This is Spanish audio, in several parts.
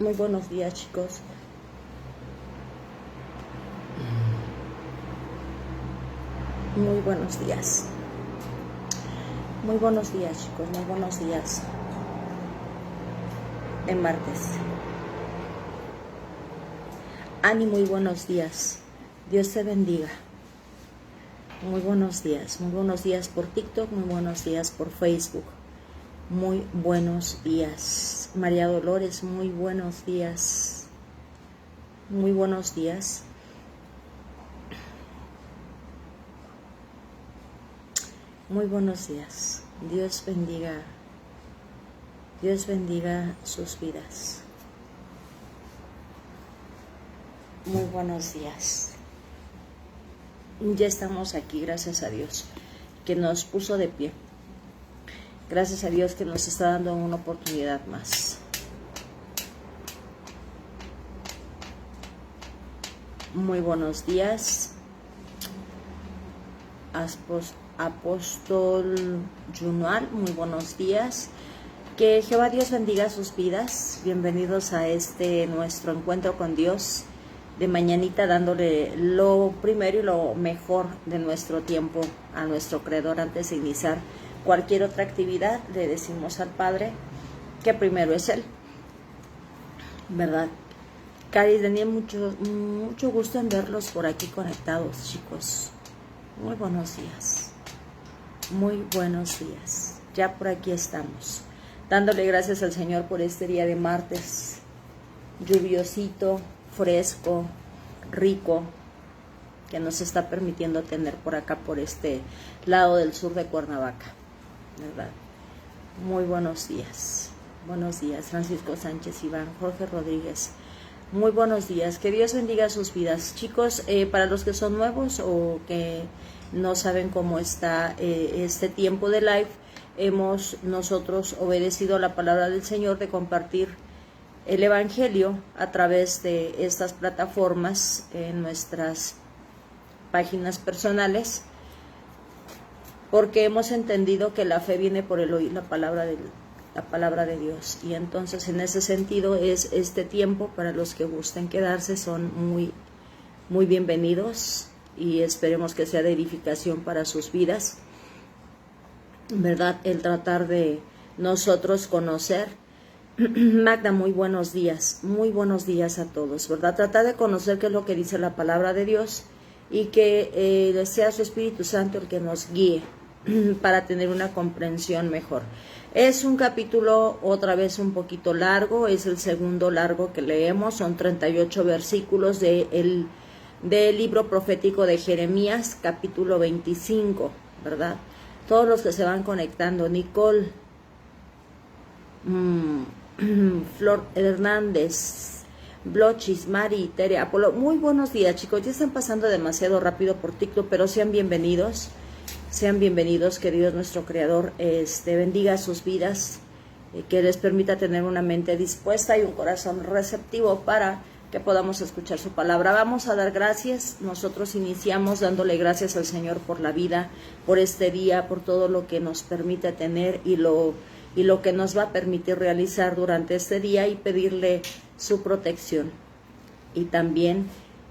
Muy buenos días, chicos. Muy buenos días. Muy buenos días, chicos. Muy buenos días. De martes. Ani, muy buenos días. Dios te bendiga. Muy buenos días. Muy buenos días por TikTok. Muy buenos días por Facebook. Muy buenos días. María Dolores, muy buenos días. Muy buenos días. Muy buenos días. Dios bendiga. Dios bendiga sus vidas. Muy buenos días. Ya estamos aquí, gracias a Dios, que nos puso de pie. Gracias a Dios que nos está dando una oportunidad más. Muy buenos días. Apóstol Junual, muy buenos días. Que Jehová Dios bendiga sus vidas. Bienvenidos a nuestro encuentro con Dios de mañanita, dándole lo primero y lo mejor de nuestro tiempo a nuestro Creador. Antes de iniciar cualquier otra actividad, le decimos al Padre que primero es Él, ¿verdad? Cari, tenía mucho gusto en verlos por aquí conectados, chicos. Muy buenos días. Muy buenos días. Ya por aquí estamos, dándole gracias al Señor por este día de martes, lluviosito, fresco, rico, que nos está permitiendo tener por acá, por este lado del sur de Cuernavaca, ¿verdad? Muy buenos días. Buenos días, Francisco Sánchez Iván, Jorge Rodríguez. Muy buenos días, que Dios bendiga sus vidas. Chicos, para los que son nuevos o que no saben cómo está este tiempo de live, hemos nosotros obedecido la palabra del Señor de compartir el Evangelio a través de estas plataformas en nuestras páginas personales, porque hemos entendido que la fe viene por el oír la palabra de Dios. Y entonces, en ese sentido, es este tiempo. Para los que gusten quedarse, son muy bienvenidos, y esperemos que sea de edificación para sus vidas, ¿verdad? El tratar de nosotros conocer. Magda, muy buenos días a todos, ¿verdad? Tratar de conocer qué es lo que dice la palabra de Dios, y que sea su Espíritu Santo el que nos guíe para tener una comprensión mejor. Es un capítulo otra vez un poquito largo, es el segundo largo que leemos, son 38 versículos del libro profético de Jeremías, capítulo 25, ¿verdad? Todos los que se van conectando, Nicole, Flor Hernández, Blochis, Mari, Tere, Apolo, muy buenos días, chicos. Ya están pasando demasiado rápido por TikTok, pero sean bienvenidos, que Dios nuestro Creador bendiga sus vidas, que les permita tener una mente dispuesta y un corazón receptivo para que podamos escuchar su palabra. Vamos a dar gracias. Nosotros iniciamos dándole gracias al Señor por la vida, por este día, por todo lo que nos permite tener y lo que nos va a permitir realizar durante este día, y pedirle su protección y también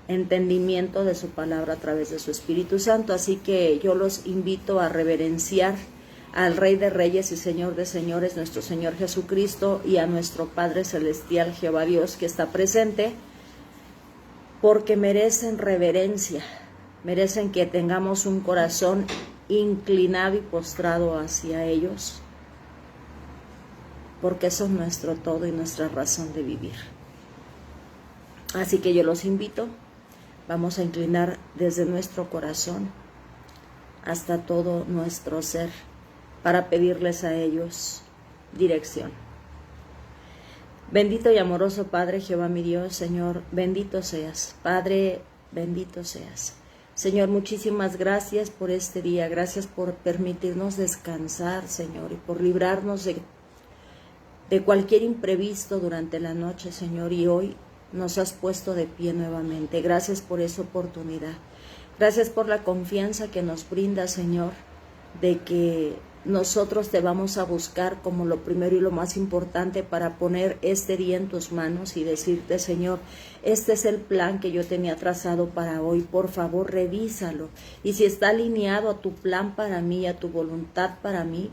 entendimiento de su palabra a través de su Espíritu Santo. Así que yo los invito a reverenciar al Rey de Reyes y Señor de Señores, nuestro Señor Jesucristo, y a nuestro Padre Celestial, Jehová Dios, que está presente, porque merecen reverencia, merecen que tengamos un corazón inclinado y postrado hacia ellos, porque son nuestro todo y nuestra razón de vivir. Así que yo los invito, vamos a inclinar desde nuestro corazón hasta todo nuestro ser para pedirles a ellos dirección. Bendito y amoroso Padre, Jehová mi Dios, Señor, bendito seas. Padre, bendito seas. Señor, muchísimas gracias por este día, gracias por permitirnos descansar, Señor, y por librarnos de cualquier imprevisto durante la noche, Señor, y hoy nos has puesto de pie nuevamente. Gracias por esa oportunidad. Gracias por la confianza que nos brinda, Señor, de que nosotros te vamos a buscar como lo primero y lo más importante para poner este día en tus manos y decirte, Señor, este es el plan que yo tenía trazado para hoy, por favor revísalo. Y si está alineado a tu plan para mí, a tu voluntad para mí,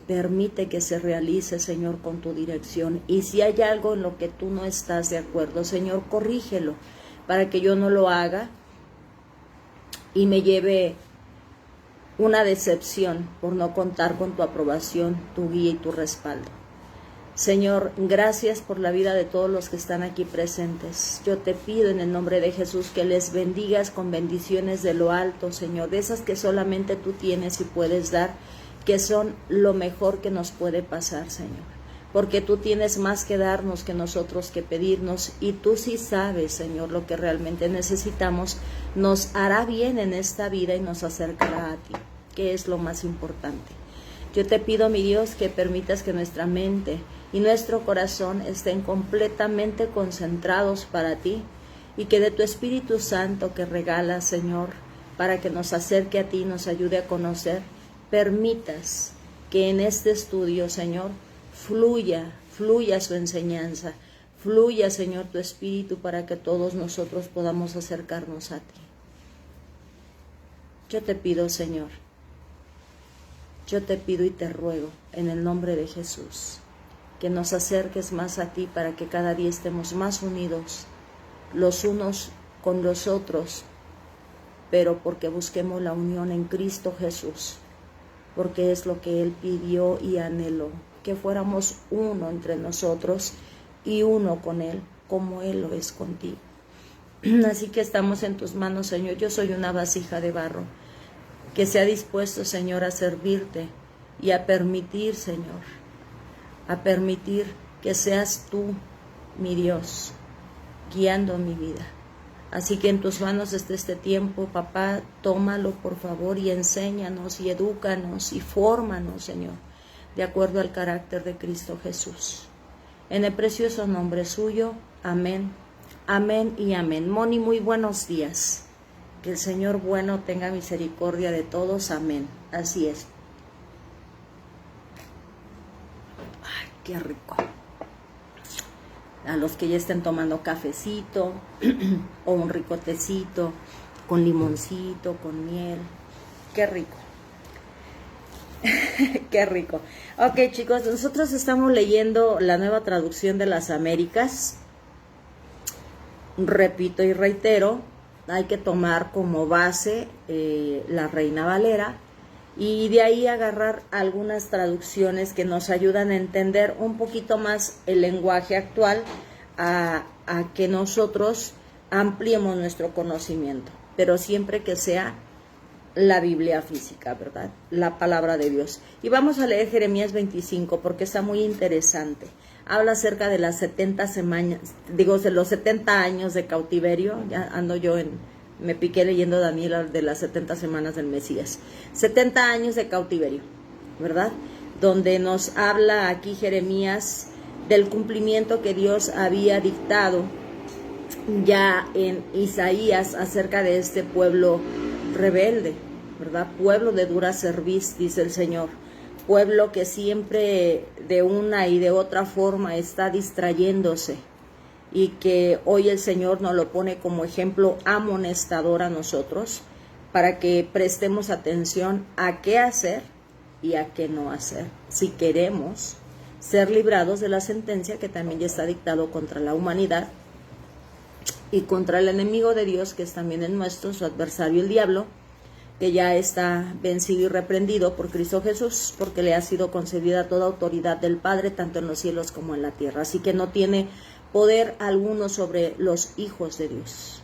permite que se realice, Señor, con tu dirección. Y si hay algo en lo que tú no estás de acuerdo, Señor, corrígelo para que yo no lo haga y me lleve una decepción por no contar con tu aprobación, tu guía y tu respaldo. Señor, gracias por la vida de todos los que están aquí presentes. Yo te pido en el nombre de Jesús que les bendigas con bendiciones de lo alto, Señor, de esas que solamente tú tienes y puedes dar, que son lo mejor que nos puede pasar, Señor. Porque tú tienes más que darnos que nosotros que pedirnos, y tú sí sabes, Señor, lo que realmente necesitamos. Nos hará bien en esta vida y nos acercará a ti, que es lo más importante. Yo te pido, mi Dios, que permitas que nuestra mente y nuestro corazón estén completamente concentrados para ti, y que de tu Espíritu Santo que regalas, Señor, para que nos acerque a ti y nos ayude a conocer, permitas que en este estudio, Señor, fluya su enseñanza, fluya, Señor, tu Espíritu, para que todos nosotros podamos acercarnos a ti. Yo te pido, Señor, yo te pido y te ruego en el nombre de Jesús, que nos acerques más a ti para que cada día estemos más unidos los unos con los otros, pero porque busquemos la unión en Cristo Jesús, porque es lo que Él pidió y anheló, que fuéramos uno entre nosotros y uno con Él, como Él lo es contigo. Así que estamos en tus manos, Señor. Yo soy una vasija de barro que se ha dispuesto, Señor, a servirte y a permitir, Señor, a permitir que seas tú, mi Dios, guiando mi vida. Así que en tus manos está este tiempo, papá, tómalo por favor y enséñanos y edúcanos y fórmanos, Señor, de acuerdo al carácter de Cristo Jesús. En el precioso nombre suyo, amén, amén y amén. Moni, muy buenos días. Que el Señor bueno tenga misericordia de todos, amén. Así es. Ay, qué rico. A los que ya estén tomando cafecito o un rico tecito con limoncito, con miel. Qué rico. Qué rico. Ok, chicos, nosotros estamos leyendo la Nueva Traducción de las Américas. Repito y reitero, hay que tomar como base la Reina Valera y de ahí agarrar algunas traducciones que nos ayudan a entender un poquito más el lenguaje actual, a que nosotros ampliemos nuestro conocimiento, pero siempre que sea la Biblia física, ¿verdad? La palabra de Dios. Y vamos a leer Jeremías 25 porque está muy interesante. Habla acerca de las 70 semanas, de los 70 años de cautiverio. Ya ando yo me piqué leyendo Daniel de las 70 semanas del Mesías. 70 años de cautiverio, ¿verdad? Donde nos habla aquí Jeremías del cumplimiento que Dios había dictado ya en Isaías acerca de este pueblo rebelde, ¿verdad? Pueblo de dura cerviz, dice el Señor. Pueblo que siempre de una y de otra forma está distrayéndose, y que hoy el Señor nos lo pone como ejemplo amonestador a nosotros para que prestemos atención a qué hacer y a qué no hacer, si queremos ser librados de la sentencia que también ya está dictado contra la humanidad y contra el enemigo de Dios, que es también el nuestro, su adversario el diablo, que ya está vencido y reprendido por Cristo Jesús, porque le ha sido concedida toda autoridad del Padre, tanto en los cielos como en la tierra. Así que no tiene poder alguno sobre los hijos de Dios.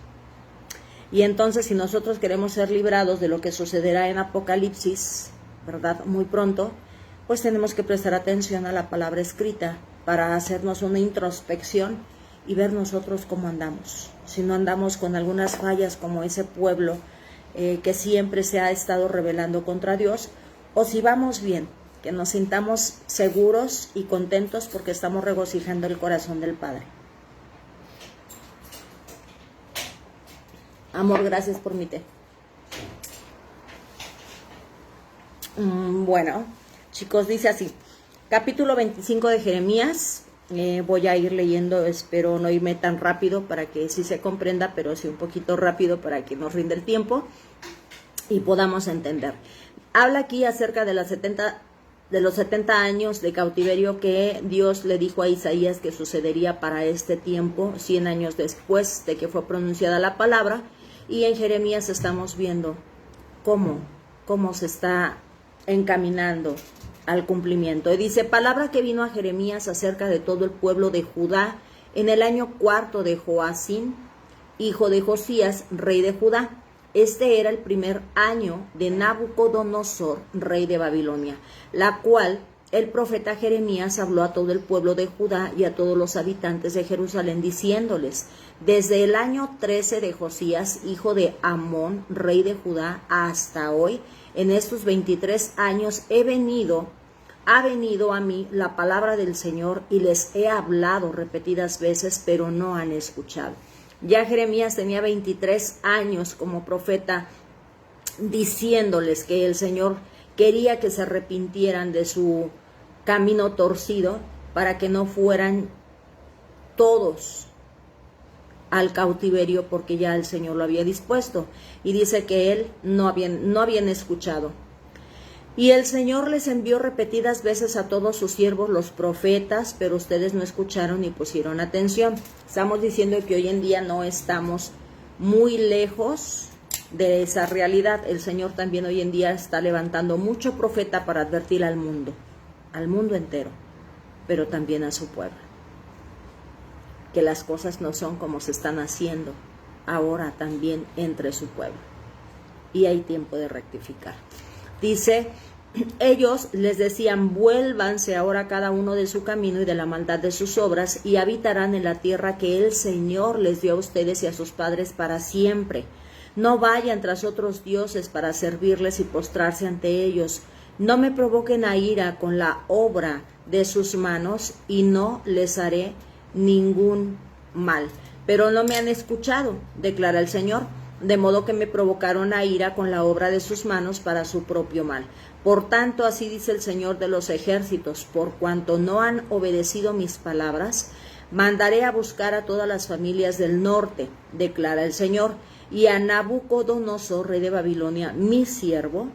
Y entonces, si nosotros queremos ser librados de lo que sucederá en Apocalipsis, ¿verdad? Muy pronto, pues tenemos que prestar atención a la palabra escrita para hacernos una introspección y ver nosotros cómo andamos. Si no andamos con algunas fallas como ese pueblo que siempre se ha estado rebelando contra Dios, o si vamos bien, que nos sintamos seguros y contentos porque estamos regocijando el corazón del Padre. Amor, gracias por mi té. Bueno, chicos, dice así, capítulo 25 de Jeremías. Voy a ir leyendo, espero no irme tan rápido para que sí se comprenda, pero sí un poquito rápido para que nos rinda el tiempo y podamos entender. Habla aquí acerca de los 70 años de cautiverio que Dios le dijo a Isaías que sucedería para este tiempo, 100 años después de que fue pronunciada la palabra, y en Jeremías estamos viendo cómo se está encaminando al cumplimiento. Y dice, palabra que vino a Jeremías acerca de todo el pueblo de Judá en el año 4 de Joacim, hijo de Josías, rey de Judá. Este era el primer año de Nabucodonosor, rey de Babilonia, la cual el profeta Jeremías habló a todo el pueblo de Judá y a todos los habitantes de Jerusalén, diciéndoles, desde el año 13 de Josías, hijo de Amón, rey de Judá, hasta hoy, en estos 23 años ha venido a mí la palabra del Señor y les he hablado repetidas veces, pero no han escuchado. Ya Jeremías tenía 23 años como profeta, diciéndoles que el Señor quería que se arrepintieran de su camino torcido para que no fueran todos al cautiverio, porque ya el Señor lo había dispuesto. Y dice que él no habían escuchado. Y el Señor les envió repetidas veces a todos sus siervos los profetas, pero ustedes no escucharon ni pusieron atención. Estamos diciendo que hoy en día no estamos muy lejos de esa realidad. El Señor también hoy en día está levantando mucho profeta para advertir al mundo entero, pero también a su pueblo, que las cosas no son como se están haciendo ahora también entre su pueblo. Y hay tiempo de rectificar. Dice, ellos les decían, vuélvanse ahora cada uno de su camino y de la maldad de sus obras, y habitarán en la tierra que el Señor les dio a ustedes y a sus padres para siempre. No vayan tras otros dioses para servirles y postrarse ante ellos. No me provoquen a ira con la obra de sus manos, y no les haré ningún mal. Pero no me han escuchado, declara el Señor, de modo que me provocaron a ira con la obra de sus manos para su propio mal. Por tanto, así dice el Señor de los ejércitos, por cuanto no han obedecido mis palabras, mandaré a buscar a todas las familias del norte, declara el Señor, y a Nabucodonosor, rey de Babilonia, mi siervo,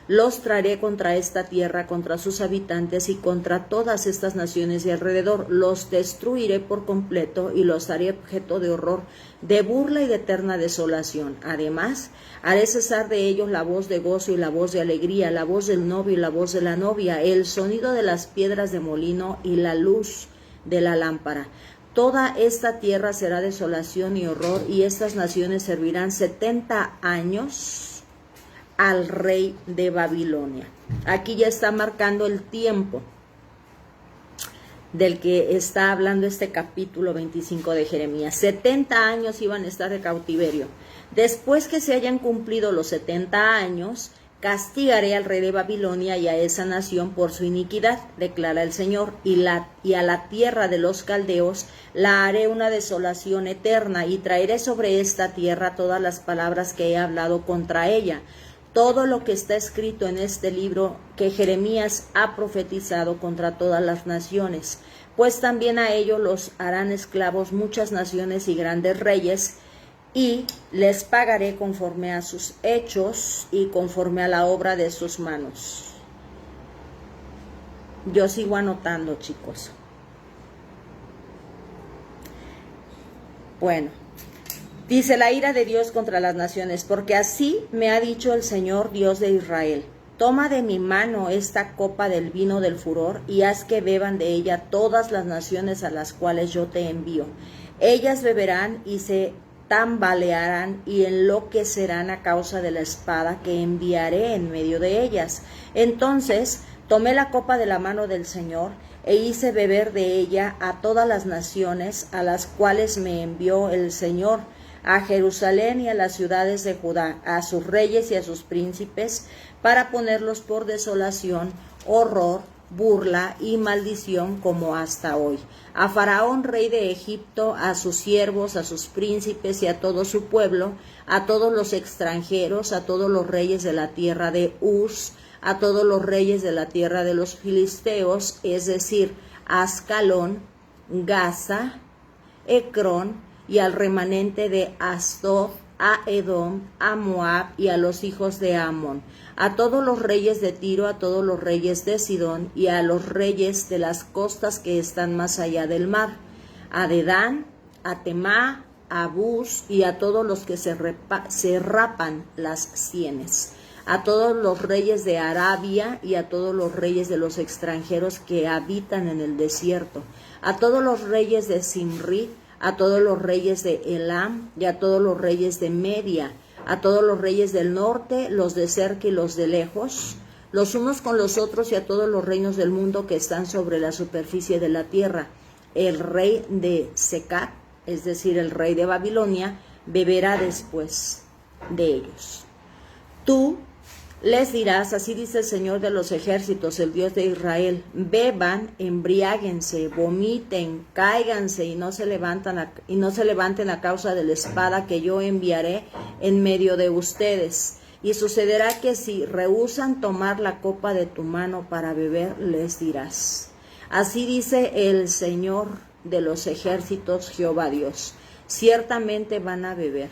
los traeré contra esta tierra, contra sus habitantes y contra todas estas naciones de alrededor. Los destruiré por completo y los haré objeto de horror, de burla y de eterna desolación. Además, haré cesar de ellos la voz de gozo y la voz de alegría, la voz del novio y la voz de la novia, el sonido de las piedras de molino y la luz de la lámpara. Toda esta tierra será desolación y horror, y estas naciones servirán 70 años al rey de Babilonia. Aquí ya está marcando el tiempo del que está hablando este capítulo 25 de Jeremías. 70 años iban a estar de cautiverio. Después que se hayan cumplido los 70 años, castigaré al rey de Babilonia y a esa nación por su iniquidad, declara el Señor, y a la tierra de los caldeos la haré una desolación eterna, y traeré sobre esta tierra todas las palabras que he hablado contra ella. Todo lo que está escrito en este libro que Jeremías ha profetizado contra todas las naciones, pues también a ellos los harán esclavos muchas naciones y grandes reyes, y les pagaré conforme a sus hechos y conforme a la obra de sus manos. Yo sigo anotando, chicos. Bueno. Dice la ira de Dios contra las naciones, porque así me ha dicho el Señor Dios de Israel. Toma de mi mano esta copa del vino del furor y haz que beban de ella todas las naciones a las cuales yo te envío. Ellas beberán y se tambalearán y enloquecerán a causa de la espada que enviaré en medio de ellas. Entonces tomé la copa de la mano del Señor e hice beber de ella a todas las naciones a las cuales me envió el Señor, a Jerusalén y a las ciudades de Judá, a sus reyes y a sus príncipes, para ponerlos por desolación, horror, burla y maldición como hasta hoy. A Faraón, rey de Egipto, a sus siervos, a sus príncipes y a todo su pueblo, a todos los extranjeros, a todos los reyes de la tierra de Uz, a todos los reyes de la tierra de los filisteos, es decir, a Ascalón, Gaza, Ecrón, y al remanente de Asdod, a Edom, a Moab y a los hijos de Amón, a todos los reyes de Tiro, a todos los reyes de Sidón y a los reyes de las costas que están más allá del mar, a Dedán, a Temá, a Bus y a todos los que se rapan las sienes, a todos los reyes de Arabia y a todos los reyes de los extranjeros que habitan en el desierto, a todos los reyes de Simri, a todos los reyes de Elam y a todos los reyes de Media, a todos los reyes del norte, los de cerca y los de lejos, los unos con los otros, y a todos los reinos del mundo que están sobre la superficie de la tierra. El rey de Secat, es decir, el rey de Babilonia, beberá después de ellos. Tú les dirás, así dice el Señor de los ejércitos, el Dios de Israel: beban, embriáguense, vomiten, cáiganse y no se levanten a causa de la espada que yo enviaré en medio de ustedes. Y sucederá que si rehúsan tomar la copa de tu mano para beber, les dirás: así dice el Señor de los ejércitos, Jehová Dios: ciertamente van a beber,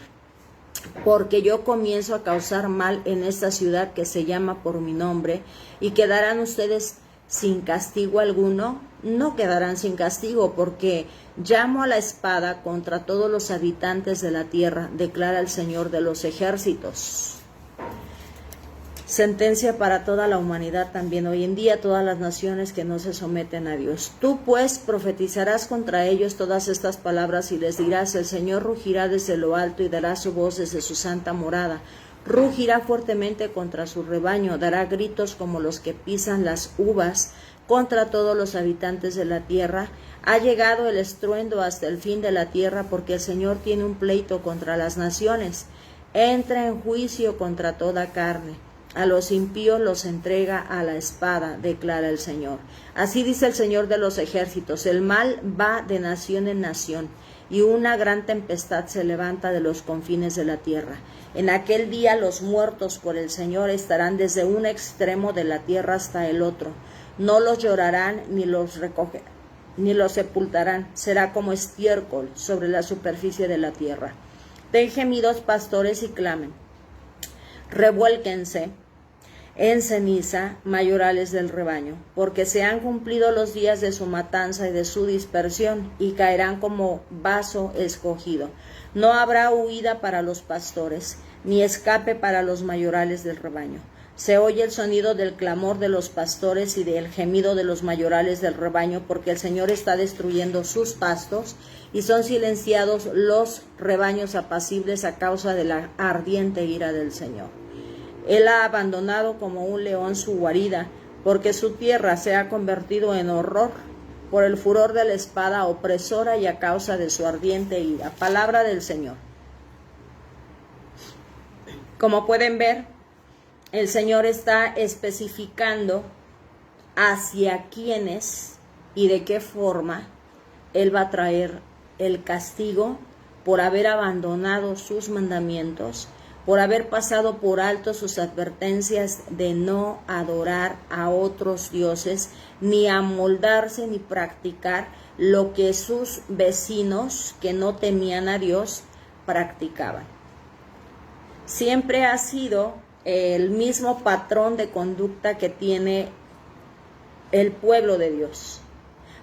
porque yo comienzo a causar mal en esta ciudad que se llama por mi nombre, y quedarán ustedes sin castigo alguno. No quedarán sin castigo, porque llamo a la espada contra todos los habitantes de la tierra, declara el Señor de los ejércitos. Sentencia para toda la humanidad también hoy en día, todas las naciones que no se someten a Dios. Tú pues profetizarás contra ellos todas estas palabras y les dirás: el Señor rugirá desde lo alto y dará su voz desde su santa morada. Rugirá fuertemente contra su rebaño, dará gritos como los que pisan las uvas contra todos los habitantes de la tierra. Ha llegado el estruendo hasta el fin de la tierra, porque el Señor tiene un pleito contra las naciones. Entra en juicio contra toda carne. A los impíos los entrega a la espada, declara el Señor. Así dice el Señor de los ejércitos: el mal va de nación en nación, y una gran tempestad se levanta de los confines de la tierra. En aquel día los muertos por el Señor estarán desde un extremo de la tierra hasta el otro. No los llorarán ni los recogerán, ni los sepultarán. Será como estiércol sobre la superficie de la tierra. Den gemidos, pastores, y clamen. Revuélquense en ceniza, mayorales del rebaño, porque se han cumplido los días de su matanza y de su dispersión, y caerán como vaso escogido. No habrá huida para los pastores, ni escape para los mayorales del rebaño. Se oye el sonido del clamor de los pastores y del gemido de los mayorales del rebaño, porque el Señor está destruyendo sus pastos, y son silenciados los rebaños apacibles a causa de la ardiente ira del Señor. Él ha abandonado como un león su guarida, porque su tierra se ha convertido en horror por el furor de la espada opresora y a causa de su ardiente ira. Palabra del Señor. Como pueden ver, el Señor está especificando hacia quiénes y de qué forma Él va a traer el castigo por haber abandonado sus mandamientos, por haber pasado por alto sus advertencias de no adorar a otros dioses, ni amoldarse ni practicar lo que sus vecinos que no temían a Dios practicaban. Siempre ha sido el mismo patrón de conducta que tiene el pueblo de Dios.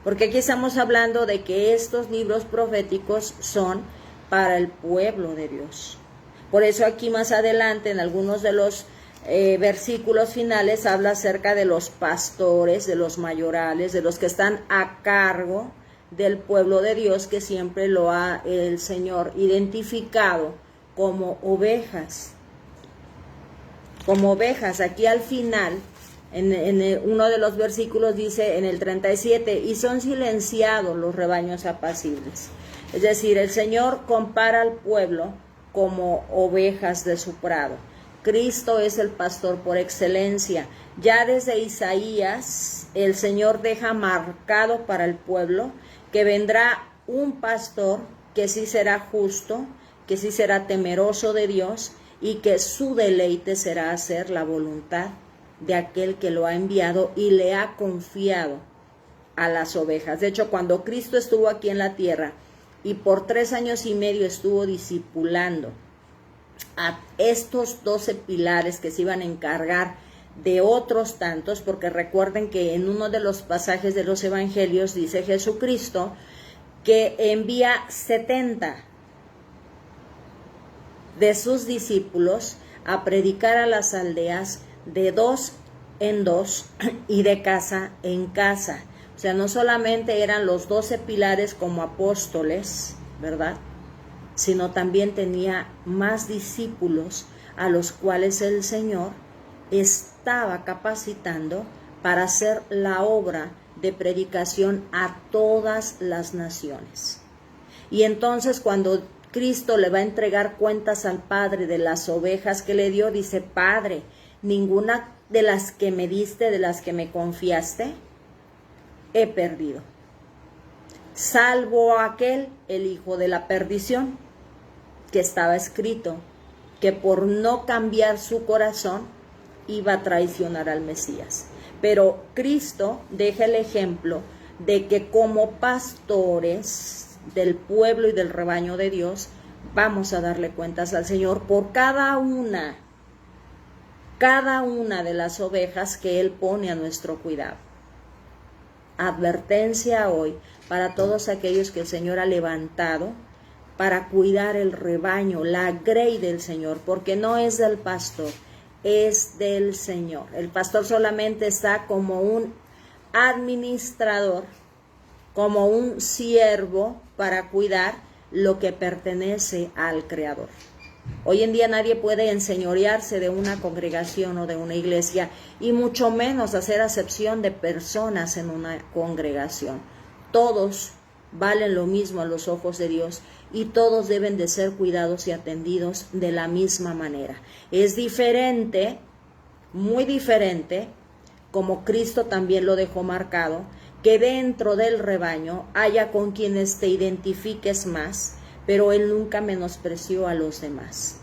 Porque aquí estamos hablando de que estos libros proféticos son para el pueblo de Dios. Por eso aquí más adelante, en algunos de los versículos finales, habla acerca de los pastores, de los mayorales, de los que están a cargo del pueblo de Dios, que siempre lo ha el Señor identificado como ovejas. Como ovejas. Aquí al final, en uno de los versículos dice, en el 37, y son silenciados los rebaños apacibles. Es decir, el Señor compara al pueblo como ovejas de su prado. Cristo es el pastor por excelencia. Ya desde Isaías, el Señor deja marcado para el pueblo que vendrá un pastor que sí será justo, que sí será temeroso de Dios, y que su deleite será hacer la voluntad de aquel que lo ha enviado y le ha confiado a las ovejas. De hecho, cuando Cristo estuvo aquí en la tierra y por 3 años y medio estuvo discipulando a estos 12 pilares que se iban a encargar de otros tantos, porque recuerden que en uno de los pasajes de los evangelios dice Jesucristo que envía 70 de sus discípulos a predicar a las aldeas de 2 en 2 y de casa en casa. O sea, no solamente eran los 12 pilares como apóstoles, ¿verdad?, sino también tenía más discípulos a los cuales el Señor estaba capacitando para hacer la obra de predicación a todas las naciones. Y entonces cuando Cristo le va a entregar cuentas al Padre de las ovejas que le dio, dice: Padre, ninguna de las que me diste, de las que me confiaste, he perdido, salvo aquel, el hijo de la perdición, que estaba escrito que por no cambiar su corazón iba a traicionar al Mesías. Pero Cristo deja el ejemplo de que como pastores del pueblo y del rebaño de Dios, vamos a darle cuentas al Señor por cada una de las ovejas que Él pone a nuestro cuidado. Advertencia hoy para todos aquellos que el Señor ha levantado para cuidar el rebaño, la grey del Señor, porque no es del pastor, es del Señor. El pastor solamente está como un administrador, como un siervo para cuidar lo que pertenece al Creador. Hoy en día nadie puede enseñorearse de una congregación o de una iglesia, y mucho menos hacer acepción de personas en una congregación. Todos valen lo mismo a los ojos de Dios y todos deben de ser cuidados y atendidos de la misma manera. Es diferente, muy diferente, como Cristo también lo dejó marcado, que dentro del rebaño haya con quienes te identifiques más, pero Él nunca menospreció a los demás.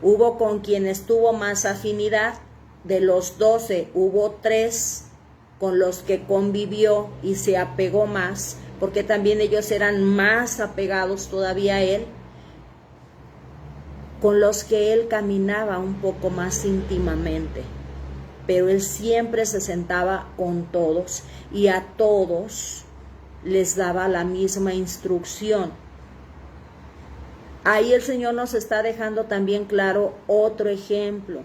Hubo con quienes tuvo más afinidad. De los 12 hubo 3 con los que convivió y se apegó más, porque también ellos eran más apegados todavía a Él, con los que Él caminaba un poco más íntimamente. Pero Él siempre se sentaba con todos y a todos les daba la misma instrucción. Ahí el Señor nos está dejando también claro otro ejemplo,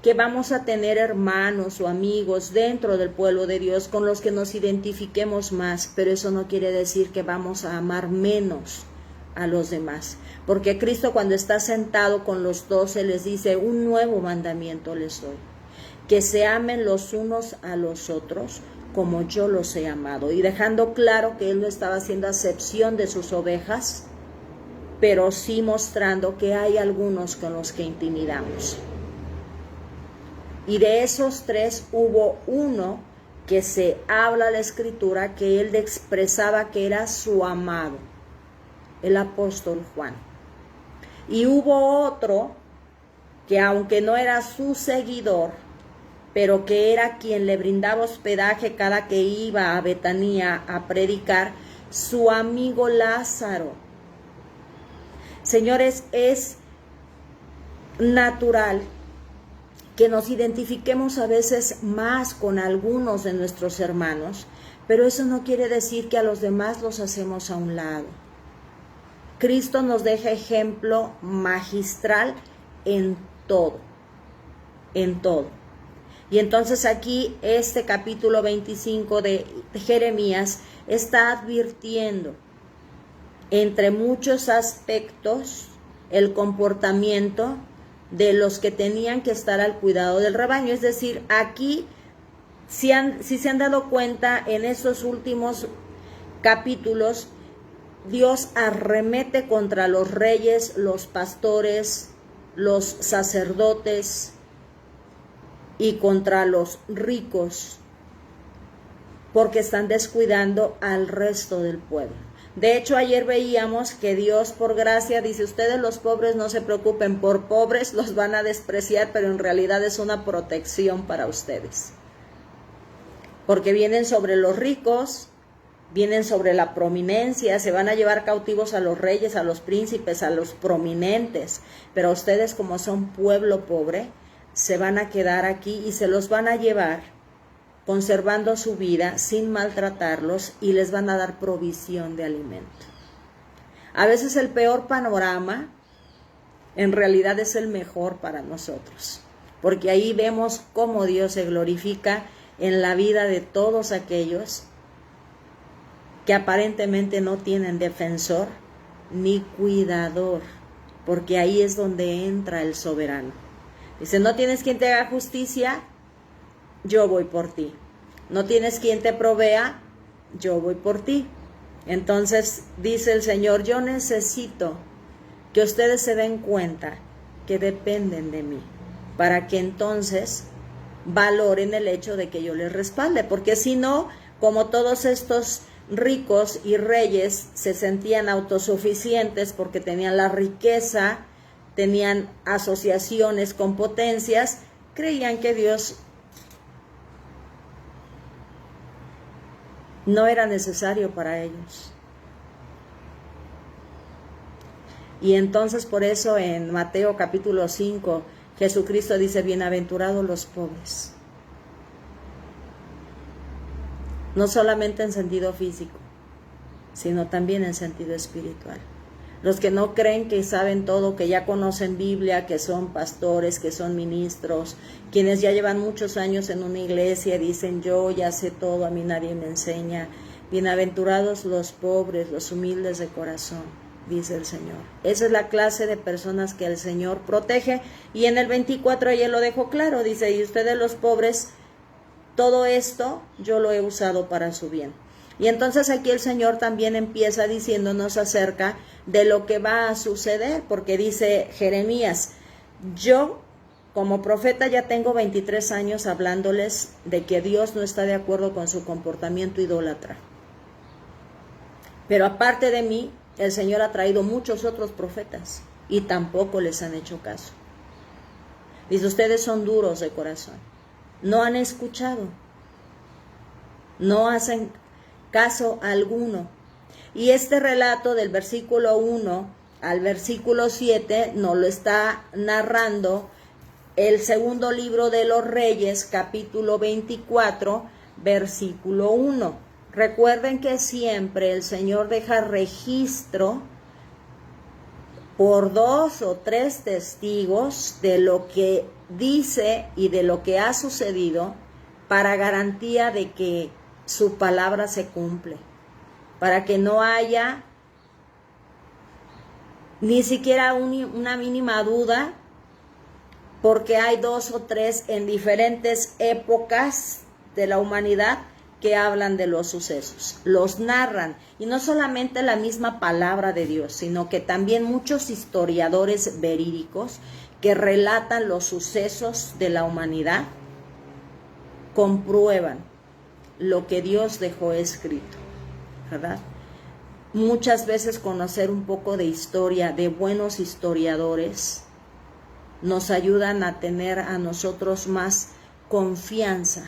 que vamos a tener hermanos o amigos dentro del pueblo de Dios con los que nos identifiquemos más, pero eso no quiere decir que vamos a amar menos a los demás, porque Cristo, cuando está sentado con los 12, les dice: un nuevo mandamiento les doy, que se amen los unos a los otros como yo los he amado, y dejando claro que Él no estaba haciendo acepción de sus ovejas, pero sí mostrando que hay algunos con los que intimidamos. Y de esos 3 hubo uno que se habla la Escritura que Él expresaba que era su amado, el apóstol Juan. Y hubo otro que, aunque no era su seguidor, pero que era quien le brindaba hospedaje cada que iba a Betanía a predicar, su amigo Lázaro. Señores, es natural que nos identifiquemos a veces más con algunos de nuestros hermanos, pero eso no quiere decir que a los demás los hacemos a un lado. Cristo nos deja ejemplo magistral en todo, en todo. Y entonces aquí este capítulo 25 de Jeremías está advirtiendo, entre muchos aspectos, el comportamiento de los que tenían que estar al cuidado del rebaño. Es decir, aquí, si se han dado cuenta, en estos últimos capítulos, Dios arremete contra los reyes, los pastores, los sacerdotes y contra los ricos, porque están descuidando al resto del pueblo. De hecho, ayer veíamos que Dios, por gracia, dice, ustedes los pobres no se preocupen, por pobres los van a despreciar, pero en realidad es una protección para ustedes. Porque vienen sobre los ricos, vienen sobre la prominencia, se van a llevar cautivos a los reyes, a los príncipes, a los prominentes, pero ustedes, como son pueblo pobre, se van a quedar aquí y se los van a llevar conservando su vida sin maltratarlos, y les van a dar provisión de alimento. A veces el peor panorama en realidad es el mejor para nosotros, porque ahí vemos cómo Dios se glorifica en la vida de todos aquellos que aparentemente no tienen defensor ni cuidador, porque ahí es donde entra el soberano. Dice, no tienes quien te haga justicia, yo voy por ti. No tienes quien te provea, yo voy por ti. Entonces dice el Señor, yo necesito que ustedes se den cuenta que dependen de mí, para que entonces valoren el hecho de que yo les respalde, porque si no, como todos estos ricos y reyes se sentían autosuficientes porque tenían la riqueza, tenían asociaciones con potencias, creían que Dios no era necesario para ellos. Y entonces por eso en Mateo capítulo 5, Jesucristo dice, bienaventurados los pobres. No solamente en sentido físico, sino también en sentido espiritual. Los que no creen que saben todo, que ya conocen Biblia, que son pastores, que son ministros, quienes ya llevan muchos años en una iglesia, dicen yo ya sé todo, a mí nadie me enseña. Bienaventurados los pobres, los humildes de corazón, dice el Señor. Esa es la clase de personas que el Señor protege. Y en el 24 ella lo dejó claro, dice, y ustedes los pobres, todo esto yo lo he usado para su bien. Y entonces aquí el Señor también empieza diciéndonos acerca de lo que va a suceder, porque dice Jeremías, yo como profeta ya tengo 23 años hablándoles de que Dios no está de acuerdo con su comportamiento idólatra. Pero aparte de mí, el Señor ha traído muchos otros profetas y tampoco les han hecho caso. Dice, ustedes son duros de corazón, no han escuchado, no hacen caso alguno. Y este relato del versículo 1 al versículo 7 nos lo está narrando el segundo libro de los Reyes, capítulo 24, versículo 1. Recuerden que siempre el Señor deja registro por 2 o 3 testigos de lo que dice y de lo que ha sucedido, para garantía de que su palabra se cumple, para que no haya ni siquiera una mínima duda, porque hay 2 o 3 en diferentes épocas de la humanidad que hablan de los sucesos, los narran, y no solamente la misma palabra de Dios, sino que también muchos historiadores verídicos que relatan los sucesos de la humanidad comprueban lo que Dios dejó escrito, ¿verdad? Muchas veces conocer un poco de historia de buenos historiadores nos ayudan a tener a nosotros más confianza,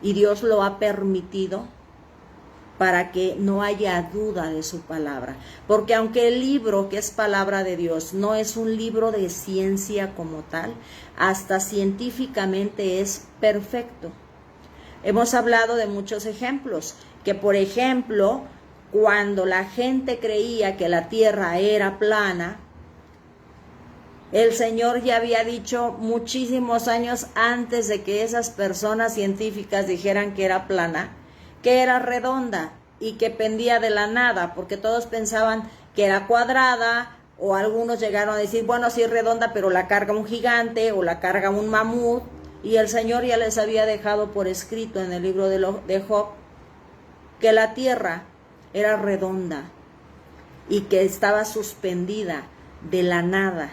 y Dios lo ha permitido para que no haya duda de su palabra, porque aunque el libro, que es palabra de Dios, no es un libro de ciencia como tal, hasta científicamente es perfecto. Hemos hablado de muchos ejemplos, que por ejemplo, cuando la gente creía que la tierra era plana, el Señor ya había dicho muchísimos años antes de que esas personas científicas dijeran que era plana, que era redonda y que pendía de la nada, porque todos pensaban que era cuadrada, o algunos llegaron a decir, bueno, sí es redonda, pero la carga un gigante o la carga un mamut, y el Señor ya les había dejado por escrito en el libro de Job que la tierra era redonda y que estaba suspendida de la nada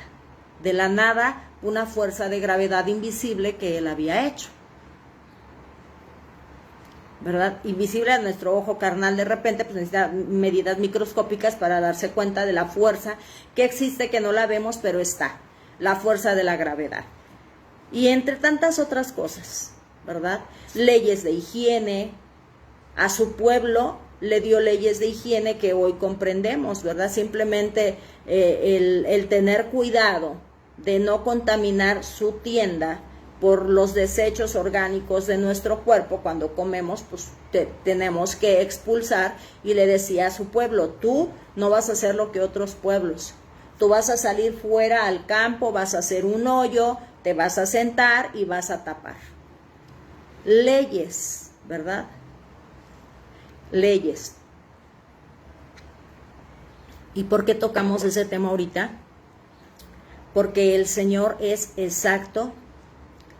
una fuerza de gravedad invisible que Él había hecho. ¿verdad? Invisible a nuestro ojo carnal de repente, pues necesita medidas microscópicas para darse cuenta de la fuerza que existe, que no la vemos, pero está, la fuerza de la gravedad. Y entre tantas otras cosas, ¿verdad? Leyes de higiene, a su pueblo le dio leyes de higiene que hoy comprendemos, ¿verdad? Simplemente el tener cuidado de no contaminar su tienda por los desechos orgánicos de nuestro cuerpo. Cuando comemos, pues tenemos que expulsar, y le decía a su pueblo, tú no vas a hacer lo que otros pueblos, tú vas a salir fuera al campo, vas a hacer un hoyo, te vas a sentar y vas a tapar. Leyes, ¿verdad? Leyes. ¿Y por qué tocamos ese tema ahorita? Porque el Señor es exacto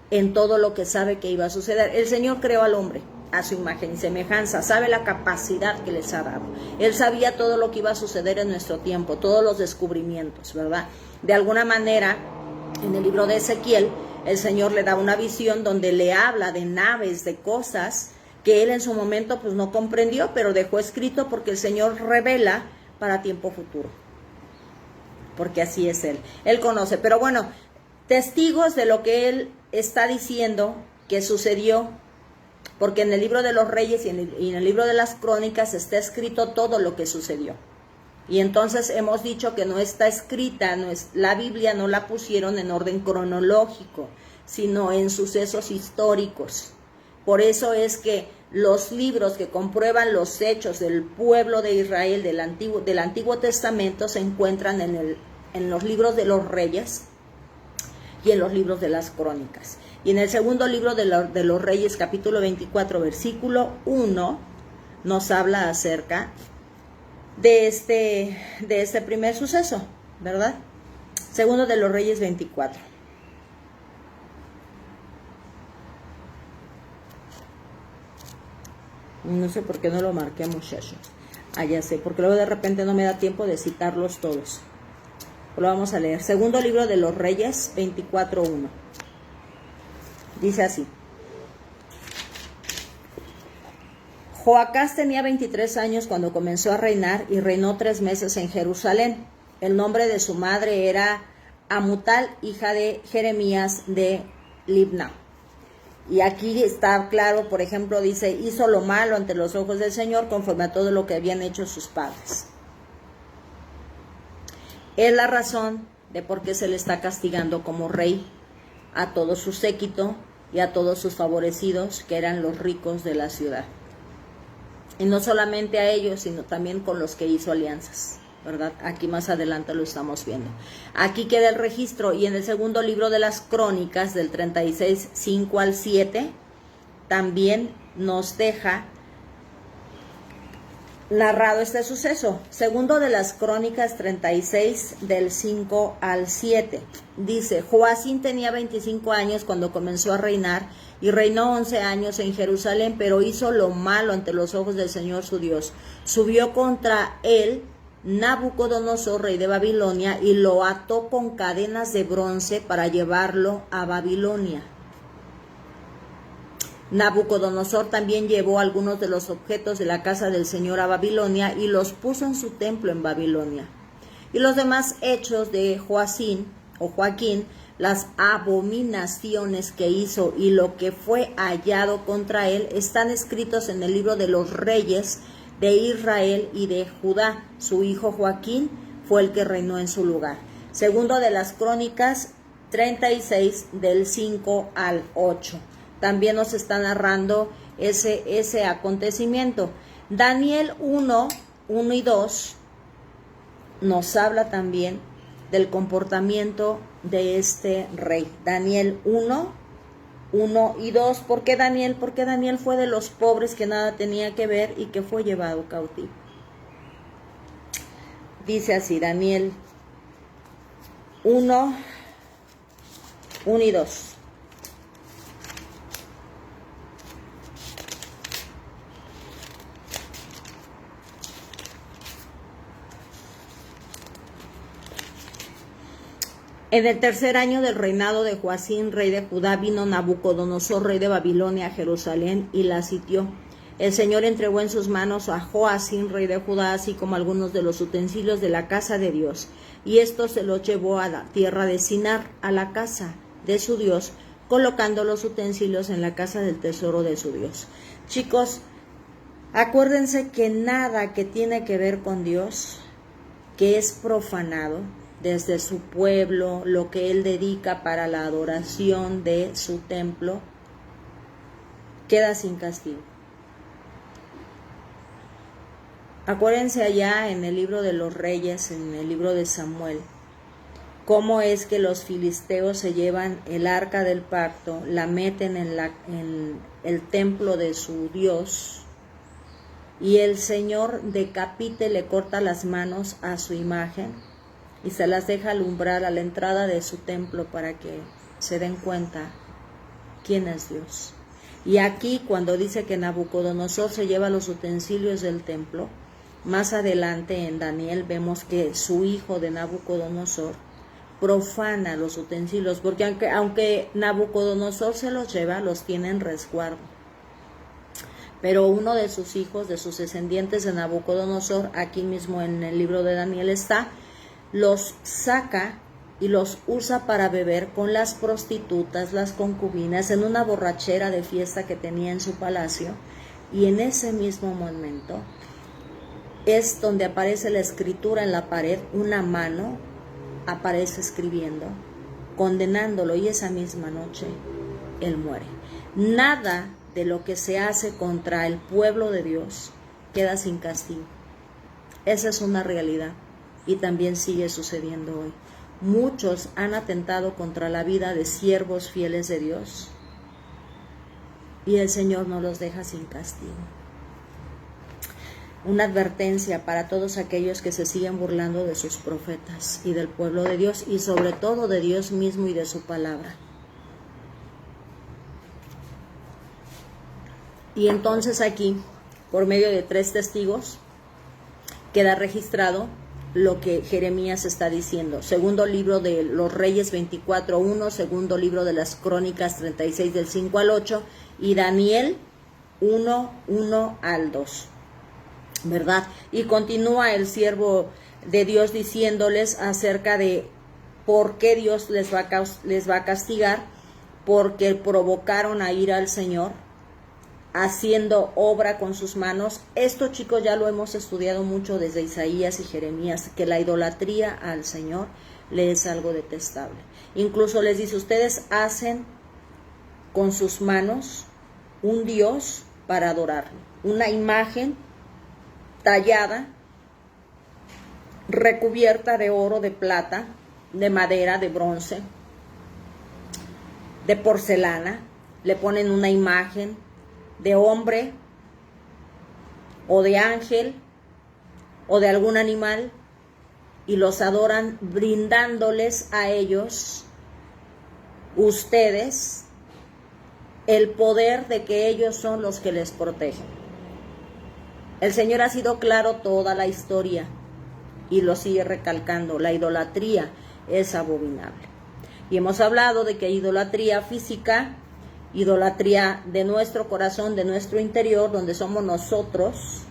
en todo lo que sabe que iba a suceder. El Señor creó al hombre a su imagen y semejanza, sabe la capacidad que les ha dado. Él sabía todo lo que iba a suceder en nuestro tiempo, todos los descubrimientos, ¿verdad? De alguna manera, en el libro de Ezequiel, el Señor le da una visión donde le habla de naves, de cosas que él en su momento pues no comprendió, pero dejó escrito, porque el Señor revela para tiempo futuro, porque así es él. Él conoce, pero bueno, testigos de lo que él está diciendo que sucedió, porque en el libro de los Reyes y en el libro de las Crónicas está escrito todo lo que sucedió. Y entonces hemos dicho que no está escrita, la Biblia no la pusieron en orden cronológico, sino en sucesos históricos. Por eso es que los libros que comprueban los hechos del pueblo de Israel del Antiguo Testamento se encuentran en los libros de los Reyes y en los libros de las Crónicas. Y en el segundo libro de los Reyes, capítulo 24, versículo 1, nos habla acerca de este primer suceso, ¿verdad? Segundo de los Reyes 24. No sé por qué no lo marqué, muchachos. Ah, ya sé, porque luego de repente no me da tiempo de citarlos todos. Lo vamos a leer. Segundo libro de los Reyes, 24:1. Dice así. Joacás tenía 23 años cuando comenzó a reinar y reinó 3 meses en Jerusalén. El nombre de su madre era Amutal, hija de Jeremías de Libna. Y aquí está claro, por ejemplo, dice, hizo lo malo ante los ojos del Señor conforme a todo lo que habían hecho sus padres. Es la razón de por qué se le está castigando como rey a todo su séquito y a todos sus favorecidos, que eran los ricos de la ciudad. Y no solamente a ellos, sino también con los que hizo alianzas, ¿verdad? Aquí más adelante lo estamos viendo. Aquí queda el registro, y en el segundo libro de las Crónicas, del 36, 5 al 7, también nos deja narrado este suceso. Segundo de las Crónicas 36, del 5 al 7. Dice, Joacín tenía 25 años cuando comenzó a reinar, y reinó 11 años en Jerusalén, pero hizo lo malo ante los ojos del Señor su Dios. Subió contra él Nabucodonosor, rey de Babilonia, y lo ató con cadenas de bronce para llevarlo a Babilonia. Nabucodonosor también llevó algunos de los objetos de la casa del Señor a Babilonia y los puso en su templo en Babilonia. Y los demás hechos de Joacín, las abominaciones que hizo y lo que fue hallado contra él, están escritos en el libro de los Reyes de Israel y de Judá. Su hijo Joaquín fue el que reinó en su lugar. Segundo de las Crónicas 36, del 5 al 8. También nos está narrando ese acontecimiento. Daniel 1 y 2 nos habla también del comportamiento de este rey. Daniel 1 y 2. ¿Por qué Daniel? Porque Daniel fue de los pobres que nada tenía que ver y que fue llevado cautivo. Dice así, Daniel 1 y 2. En el tercer año del reinado de Joacín, rey de Judá, vino Nabucodonosor, rey de Babilonia, a Jerusalén y la sitió. El Señor entregó en sus manos a Joacim, rey de Judá, así como algunos de los utensilios de la casa de Dios. Y esto se los llevó a la tierra de Sinar, a la casa de su Dios, colocando los utensilios en la casa del tesoro de su Dios. Chicos, acuérdense que nada que tiene que ver con Dios, que es profanado desde su pueblo, lo que Él dedica para la adoración de su templo, queda sin castigo. Acuérdense allá en el libro de los Reyes, en el libro de Samuel, cómo es que los filisteos se llevan el arca del pacto, la meten en el templo de su Dios, y el Señor decapita y le corta las manos a su imagen y se las deja alumbrar a la entrada de su templo para que se den cuenta quién es Dios. Y aquí, cuando dice que Nabucodonosor se lleva los utensilios del templo, más adelante en Daniel vemos que su hijo de Nabucodonosor profana los utensilios, porque aunque Nabucodonosor se los lleva, los tiene en resguardo. Pero uno de sus hijos, de sus descendientes de Nabucodonosor, aquí mismo en el libro de Daniel está, los saca y los usa para beber con las prostitutas, las concubinas, en una borrachera de fiesta que tenía en su palacio. Y en ese mismo momento es donde aparece la escritura en la pared, una mano aparece escribiendo, condenándolo, y esa misma noche él muere. Nada de lo que se hace contra el pueblo de Dios queda sin castigo. Esa es una realidad y también sigue sucediendo hoy. Muchos han atentado contra la vida de siervos fieles de Dios y el Señor no los deja sin castigo. Una advertencia para todos aquellos que se siguen burlando de sus profetas y del pueblo de Dios, y sobre todo de Dios mismo y de su palabra. Y entonces aquí, por medio de 3 testigos, queda registrado lo que Jeremías está diciendo. Segundo libro de los Reyes 24:1, segundo libro de las Crónicas 36 del 5 al 8 y Daniel 1:1 al 2. ¿Verdad? Y continúa el siervo de Dios diciéndoles acerca de por qué Dios les va a castigar, porque provocaron a ir al Señor, haciendo obra con sus manos. Esto, chicos, ya lo hemos estudiado mucho desde Isaías y Jeremías, que la idolatría al Señor le es algo detestable. Incluso les dice, ustedes hacen con sus manos un Dios para adorarlo, una imagen tallada, recubierta de oro, de plata, de madera, de bronce, de porcelana. Le ponen una imagen de hombre o de ángel o de algún animal y los adoran, brindándoles a ellos, ustedes, el poder de que ellos son los que les protegen. El Señor ha sido claro toda la historia y lo sigue recalcando. La idolatría es abominable. Y hemos hablado de que hay idolatría física, idolatría de nuestro corazón, de nuestro interior, donde somos nosotros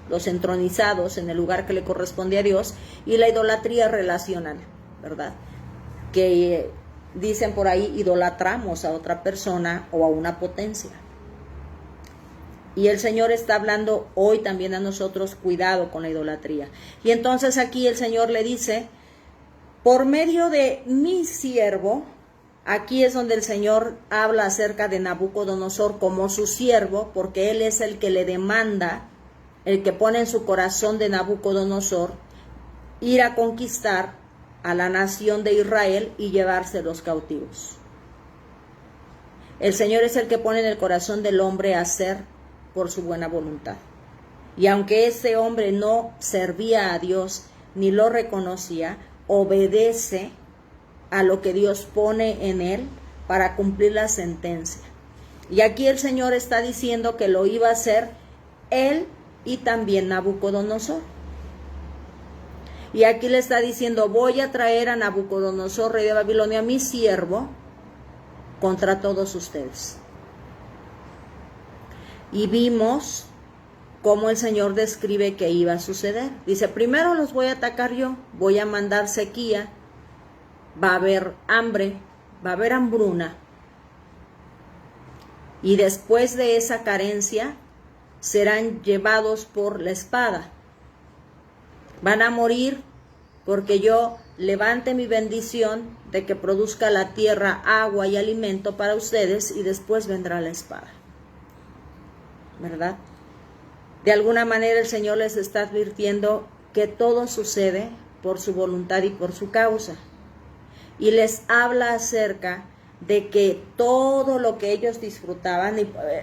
los entronizados en el lugar que le corresponde a Dios, y la idolatría relacional, ¿verdad? Que dicen por ahí, idolatramos a otra persona o a una potencia. Y el Señor está hablando hoy también a nosotros, cuidado con la idolatría. Y entonces aquí el Señor le dice, por medio de mi siervo, aquí es donde el Señor habla acerca de Nabucodonosor como su siervo, porque Él es el que le demanda, el que pone en su corazón de Nabucodonosor, ir a conquistar a la nación de Israel y llevarse los cautivos. El Señor es el que pone en el corazón del hombre a hacer por su buena voluntad. Y aunque ese hombre no servía a Dios ni lo reconocía, obedece a lo que Dios pone en él para cumplir la sentencia. Y aquí el Señor está diciendo que lo iba a hacer él y también Nabucodonosor. Y aquí le está diciendo, voy a traer a Nabucodonosor, rey de Babilonia, mi siervo, contra todos ustedes. Y vimos cómo el Señor describe que iba a suceder. Dice, primero los voy a atacar yo, voy a mandar sequía, va a haber hambre, va a haber hambruna. Y después de esa carencia, serán llevados por la espada. Van a morir porque yo levante mi bendición de que produzca la tierra agua y alimento para ustedes y después vendrá la espada. ¿Verdad? De alguna manera el Señor les está advirtiendo que todo sucede por su voluntad y por su causa. Y les habla acerca de que todo lo que ellos disfrutaban,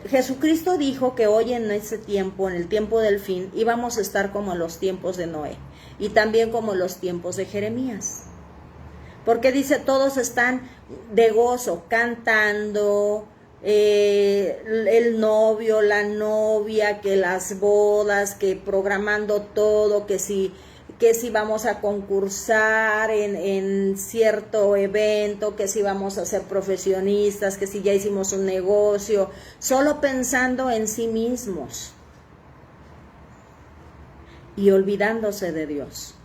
Jesucristo dijo que hoy en ese tiempo, en el tiempo del fin, íbamos a estar como en los tiempos de Noé y también como en los tiempos de Jeremías. Porque dice, todos están de gozo, cantando, el novio, la novia, que las bodas, que programando todo, que si vamos a concursar en cierto evento, que si vamos a ser profesionistas, que si ya hicimos un negocio, solo pensando en sí mismos y olvidándose de Dios.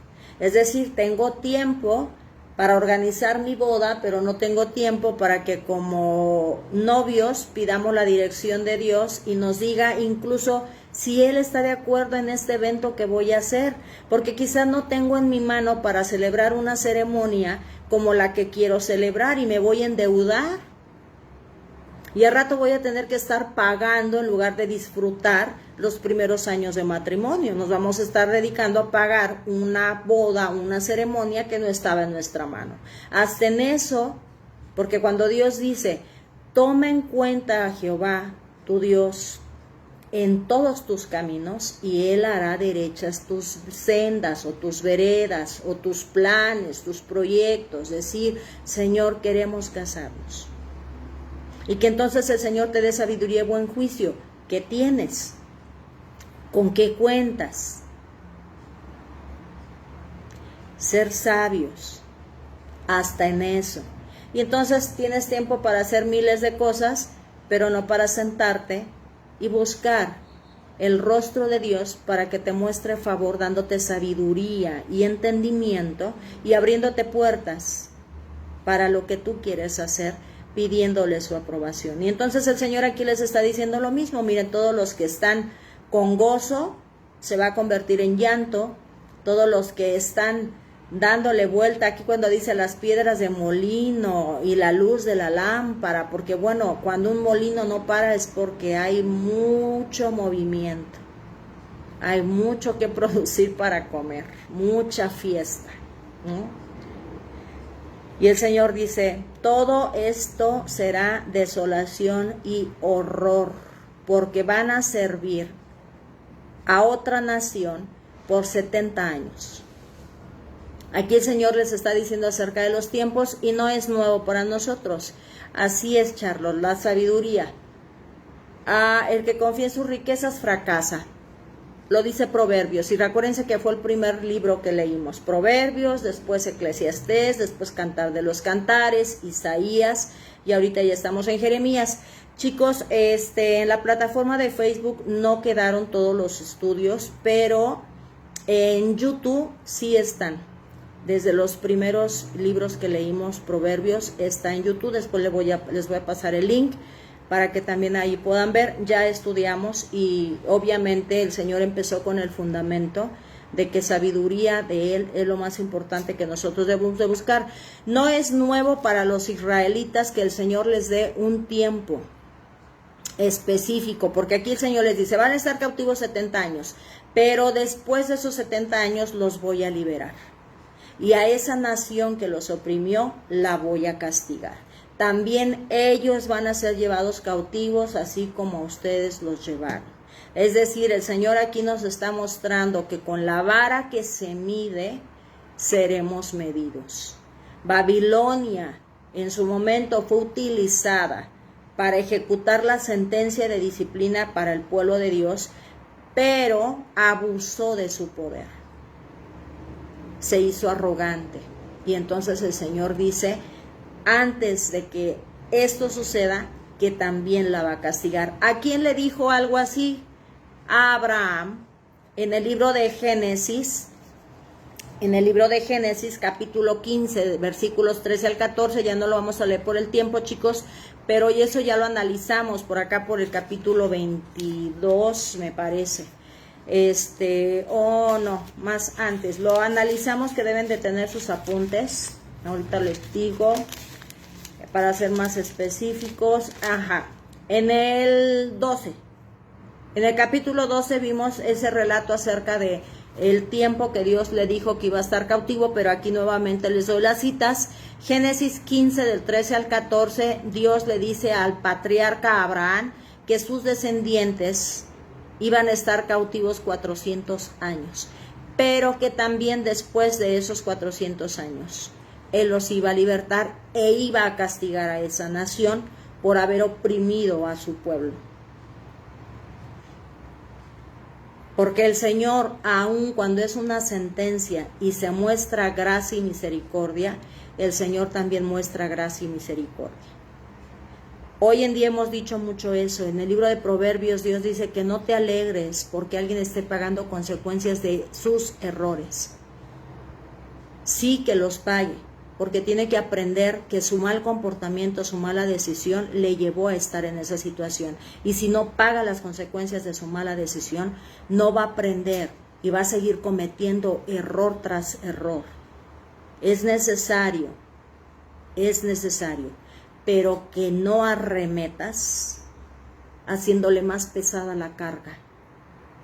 Es decir, tengo tiempo para organizar mi boda, pero no tengo tiempo para que como novios pidamos la dirección de Dios y nos diga incluso si Él está de acuerdo en este evento que voy a hacer, porque quizás no tengo en mi mano para celebrar una ceremonia como la que quiero celebrar y me voy a endeudar. Y al rato voy a tener que estar pagando en lugar de disfrutar los primeros años de matrimonio. Nos vamos a estar dedicando a pagar una boda, una ceremonia que no estaba en nuestra mano. Hasta en eso, porque cuando Dios dice, toma en cuenta a Jehová, tu Dios, en todos tus caminos, y Él hará derechas tus sendas o tus veredas o tus planes, tus proyectos. Decir, Señor, queremos casarnos. Y que entonces el Señor te dé sabiduría y buen juicio. ¿Qué tienes? ¿Con qué cuentas? Ser sabios, hasta en eso. Y entonces tienes tiempo para hacer miles de cosas, pero no para sentarte y buscar el rostro de Dios para que te muestre favor, dándote sabiduría y entendimiento y abriéndote puertas para lo que tú quieres hacer, pidiéndole su aprobación. Y entonces el Señor aquí les está diciendo lo mismo. Miren, todos los que están con gozo se va a convertir en llanto. Todos los que están dándole vuelta, aquí cuando dice las piedras de molino y la luz de la lámpara, porque bueno, cuando un molino no para es porque hay mucho movimiento, hay mucho que producir para comer, mucha fiesta, ¿no? Y el Señor dice, todo esto será desolación y horror, porque van a servir a otra nación por 70 años. Aquí el Señor les está diciendo acerca de los tiempos y no es nuevo para nosotros. Así es, Charlos, la sabiduría. El que confía en sus riquezas fracasa. Lo dice Proverbios, y recuérdense que fue el primer libro que leímos. Proverbios, después Eclesiastés, después Cantar de los Cantares, Isaías, y ahorita ya estamos en Jeremías. Chicos, en la plataforma de Facebook no quedaron todos los estudios, pero en YouTube sí están. Desde los primeros libros que leímos, Proverbios, está en YouTube. Después les voy a pasar el link para que también ahí puedan ver. Ya estudiamos y obviamente el Señor empezó con el fundamento de que sabiduría de Él es lo más importante que nosotros debemos de buscar. No es nuevo para los israelitas que el Señor les dé un tiempo específico, porque aquí el Señor les dice, van a estar cautivos 70 años, pero después de esos 70 años los voy a liberar. Y a esa nación que los oprimió, la voy a castigar. También ellos van a ser llevados cautivos, así como ustedes los llevaron. Es decir, el Señor aquí nos está mostrando que con la vara que se mide, seremos medidos. Babilonia, en su momento, fue utilizada para ejecutar la sentencia de disciplina para el pueblo de Dios, pero abusó de su poder. Se hizo arrogante. Y entonces el Señor dice, antes de que esto suceda, que también la va a castigar. ¿A quién le dijo algo así? a Abraham en el libro de Génesis, capítulo 15, versículos 13 al 14, ya no lo vamos a leer por el tiempo, chicos, pero eso ya lo analizamos por acá por el capítulo 22, me parece. No, más antes, lo analizamos, que deben de tener sus apuntes, ahorita les digo, para ser más específicos. En el capítulo 12 vimos ese relato acerca de el tiempo que Dios le dijo que iba a estar cautivo, pero aquí nuevamente les doy las citas. Génesis 15 del 13 al 14, Dios le dice al patriarca Abraham que sus descendientes iban a estar cautivos 400 años, pero que también después de esos 400 años, Él los iba a libertar e iba a castigar a esa nación por haber oprimido a su pueblo. Porque el Señor, aun cuando es una sentencia y se muestra gracia y misericordia, el Señor también muestra gracia y misericordia. Hoy en día hemos dicho mucho eso. En el libro de Proverbios Dios dice que no te alegres porque alguien esté pagando consecuencias de sus errores. Sí, que los pague, porque tiene que aprender que su mal comportamiento, su mala decisión le llevó a estar en esa situación. Y si no paga las consecuencias de su mala decisión, no va a aprender y va a seguir cometiendo error tras error. Es necesario, pero que no arremetas haciéndole más pesada la carga,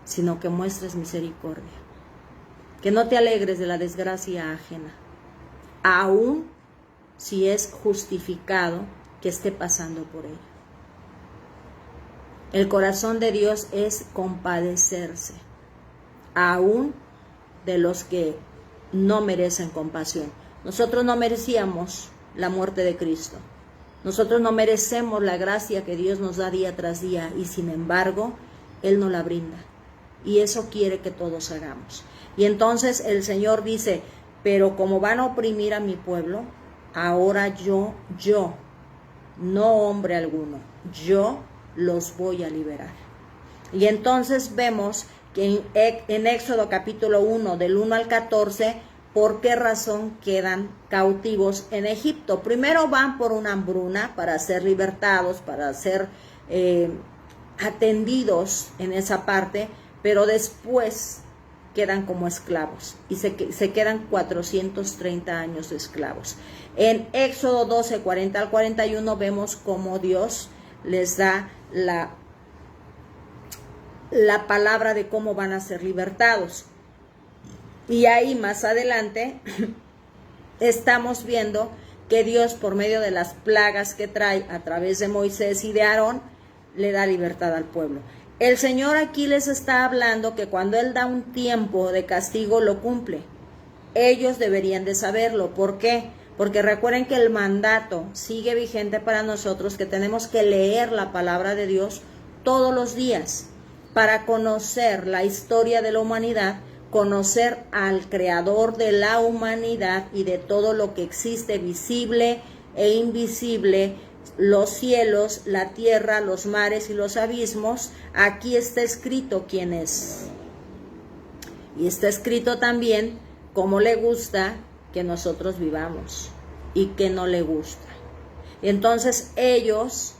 sino que muestres misericordia. Que no te alegres de la desgracia ajena, aun si es justificado que esté pasando por ella. El corazón de Dios es compadecerse, aun de los que no merecen compasión. Nosotros no merecíamos la muerte de Cristo. Nosotros no merecemos la gracia que Dios nos da día tras día, y sin embargo, Él nos la brinda. Y eso quiere que todos hagamos. Y entonces el Señor dice, pero como van a oprimir a mi pueblo, ahora yo, no hombre alguno, yo los voy a liberar. Y entonces vemos que en Éxodo capítulo 1, del 1 al 14, ¿por qué razón quedan cautivos en Egipto? Primero van por una hambruna para ser libertados, para ser atendidos en esa parte, pero después quedan como esclavos y se quedan 430 años de esclavos. En Éxodo 12, 40 al 41 vemos cómo Dios les da la palabra de cómo van a ser libertados. Y ahí más adelante estamos viendo que Dios, por medio de las plagas que trae a través de Moisés y de Aarón, le da libertad al pueblo. El Señor aquí les está hablando que cuando Él da un tiempo de castigo, lo cumple. Ellos deberían de saberlo. ¿Por qué? Porque recuerden que el mandato sigue vigente para nosotros, que tenemos que leer la palabra de Dios todos los días para conocer la historia de la humanidad, conocer al creador de la humanidad y de todo lo que existe, visible e invisible, los cielos, la tierra, los mares y los abismos. Aquí está escrito quién es. Y está escrito también cómo le gusta que nosotros vivamos y qué no le gusta. Entonces ellos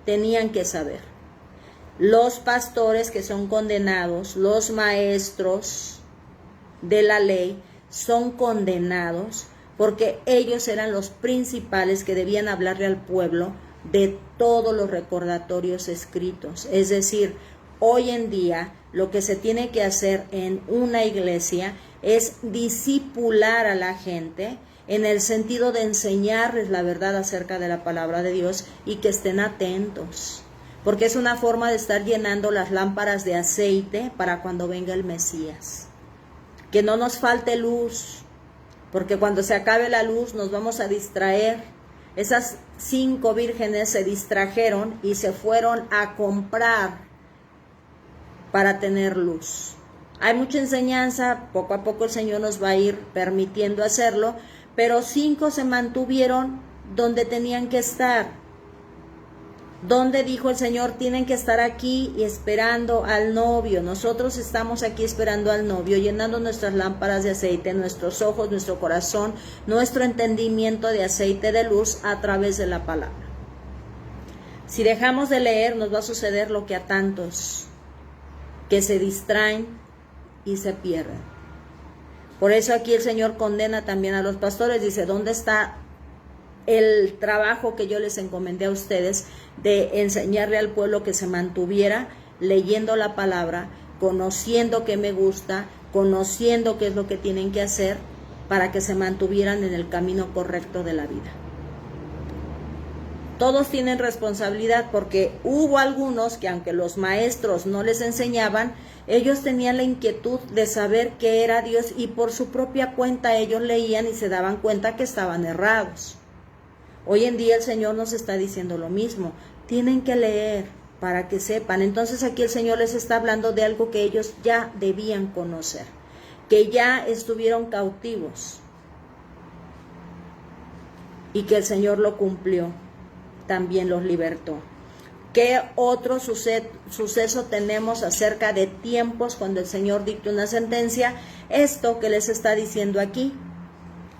tenían que saber. Los pastores que son condenados, los maestros de la ley son condenados porque ellos eran los principales que debían hablarle al pueblo de todos los recordatorios escritos. Es decir, hoy en día lo que se tiene que hacer en una iglesia es discipular a la gente en el sentido de enseñarles la verdad acerca de la palabra de Dios y que estén atentos, porque es una forma de estar llenando las lámparas de aceite para cuando venga el Mesías. Que no nos falte luz, porque cuando se acabe la luz nos vamos a distraer. Esas 5 vírgenes se distrajeron y se fueron a comprar para tener luz. Hay mucha enseñanza, poco a poco el Señor nos va a ir permitiendo hacerlo, pero 5 se mantuvieron donde tenían que estar. donde dijo el Señor, tienen que estar aquí y esperando al novio. Nosotros estamos aquí esperando al novio, llenando nuestras lámparas de aceite, nuestros ojos, nuestro corazón, nuestro entendimiento de aceite de luz a través de la palabra. Si dejamos de leer, nos va a suceder lo que a tantos que se distraen y se pierden. Por eso aquí el Señor condena también a los pastores, dice, ¿dónde está el trabajo que yo les encomendé a ustedes de enseñarle al pueblo que se mantuviera leyendo la palabra, conociendo qué me gusta, conociendo qué es lo que tienen que hacer para que se mantuvieran en el camino correcto de la vida? Todos tienen responsabilidad porque hubo algunos que aunque los maestros no les enseñaban, ellos tenían la inquietud de saber qué era Dios y por su propia cuenta ellos leían y se daban cuenta que estaban errados. Hoy en día el Señor nos está diciendo lo mismo, tienen que leer para que sepan. Entonces aquí el Señor les está hablando de algo que ellos ya debían conocer, que ya estuvieron cautivos y que el Señor lo cumplió, también los libertó. ¿Qué otro suceso tenemos acerca de tiempos cuando el Señor dicta una sentencia? Esto que les está diciendo aquí.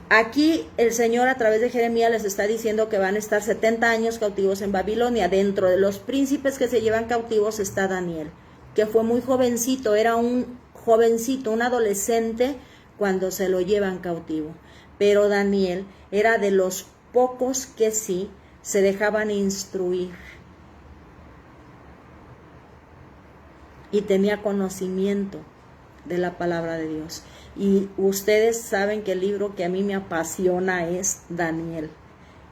Aquí el Señor a través de Jeremías les está diciendo que van a estar 70 años cautivos en Babilonia. Dentro de los príncipes que se llevan cautivos está Daniel, que fue muy jovencito, era un jovencito, un adolescente cuando se lo llevan cautivo. Pero Daniel era de los pocos que sí se dejaban instruir y tenía conocimiento de la palabra de Dios. Y ustedes saben que el libro que a mí me apasiona es Daniel.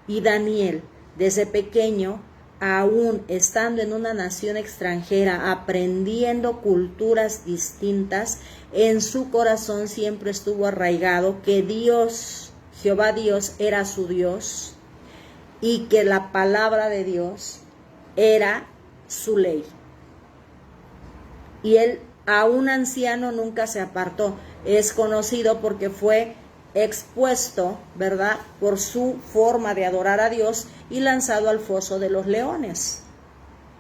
Y Daniel, desde pequeño, aún estando en una nación extranjera, aprendiendo culturas distintas, en su corazón siempre estuvo arraigado que Dios, Jehová Dios, era su Dios y que la palabra de Dios era su ley. Y él, aún anciano, nunca se apartó. Es conocido porque fue expuesto, ¿verdad?, por su forma de adorar a Dios y lanzado al foso de los leones.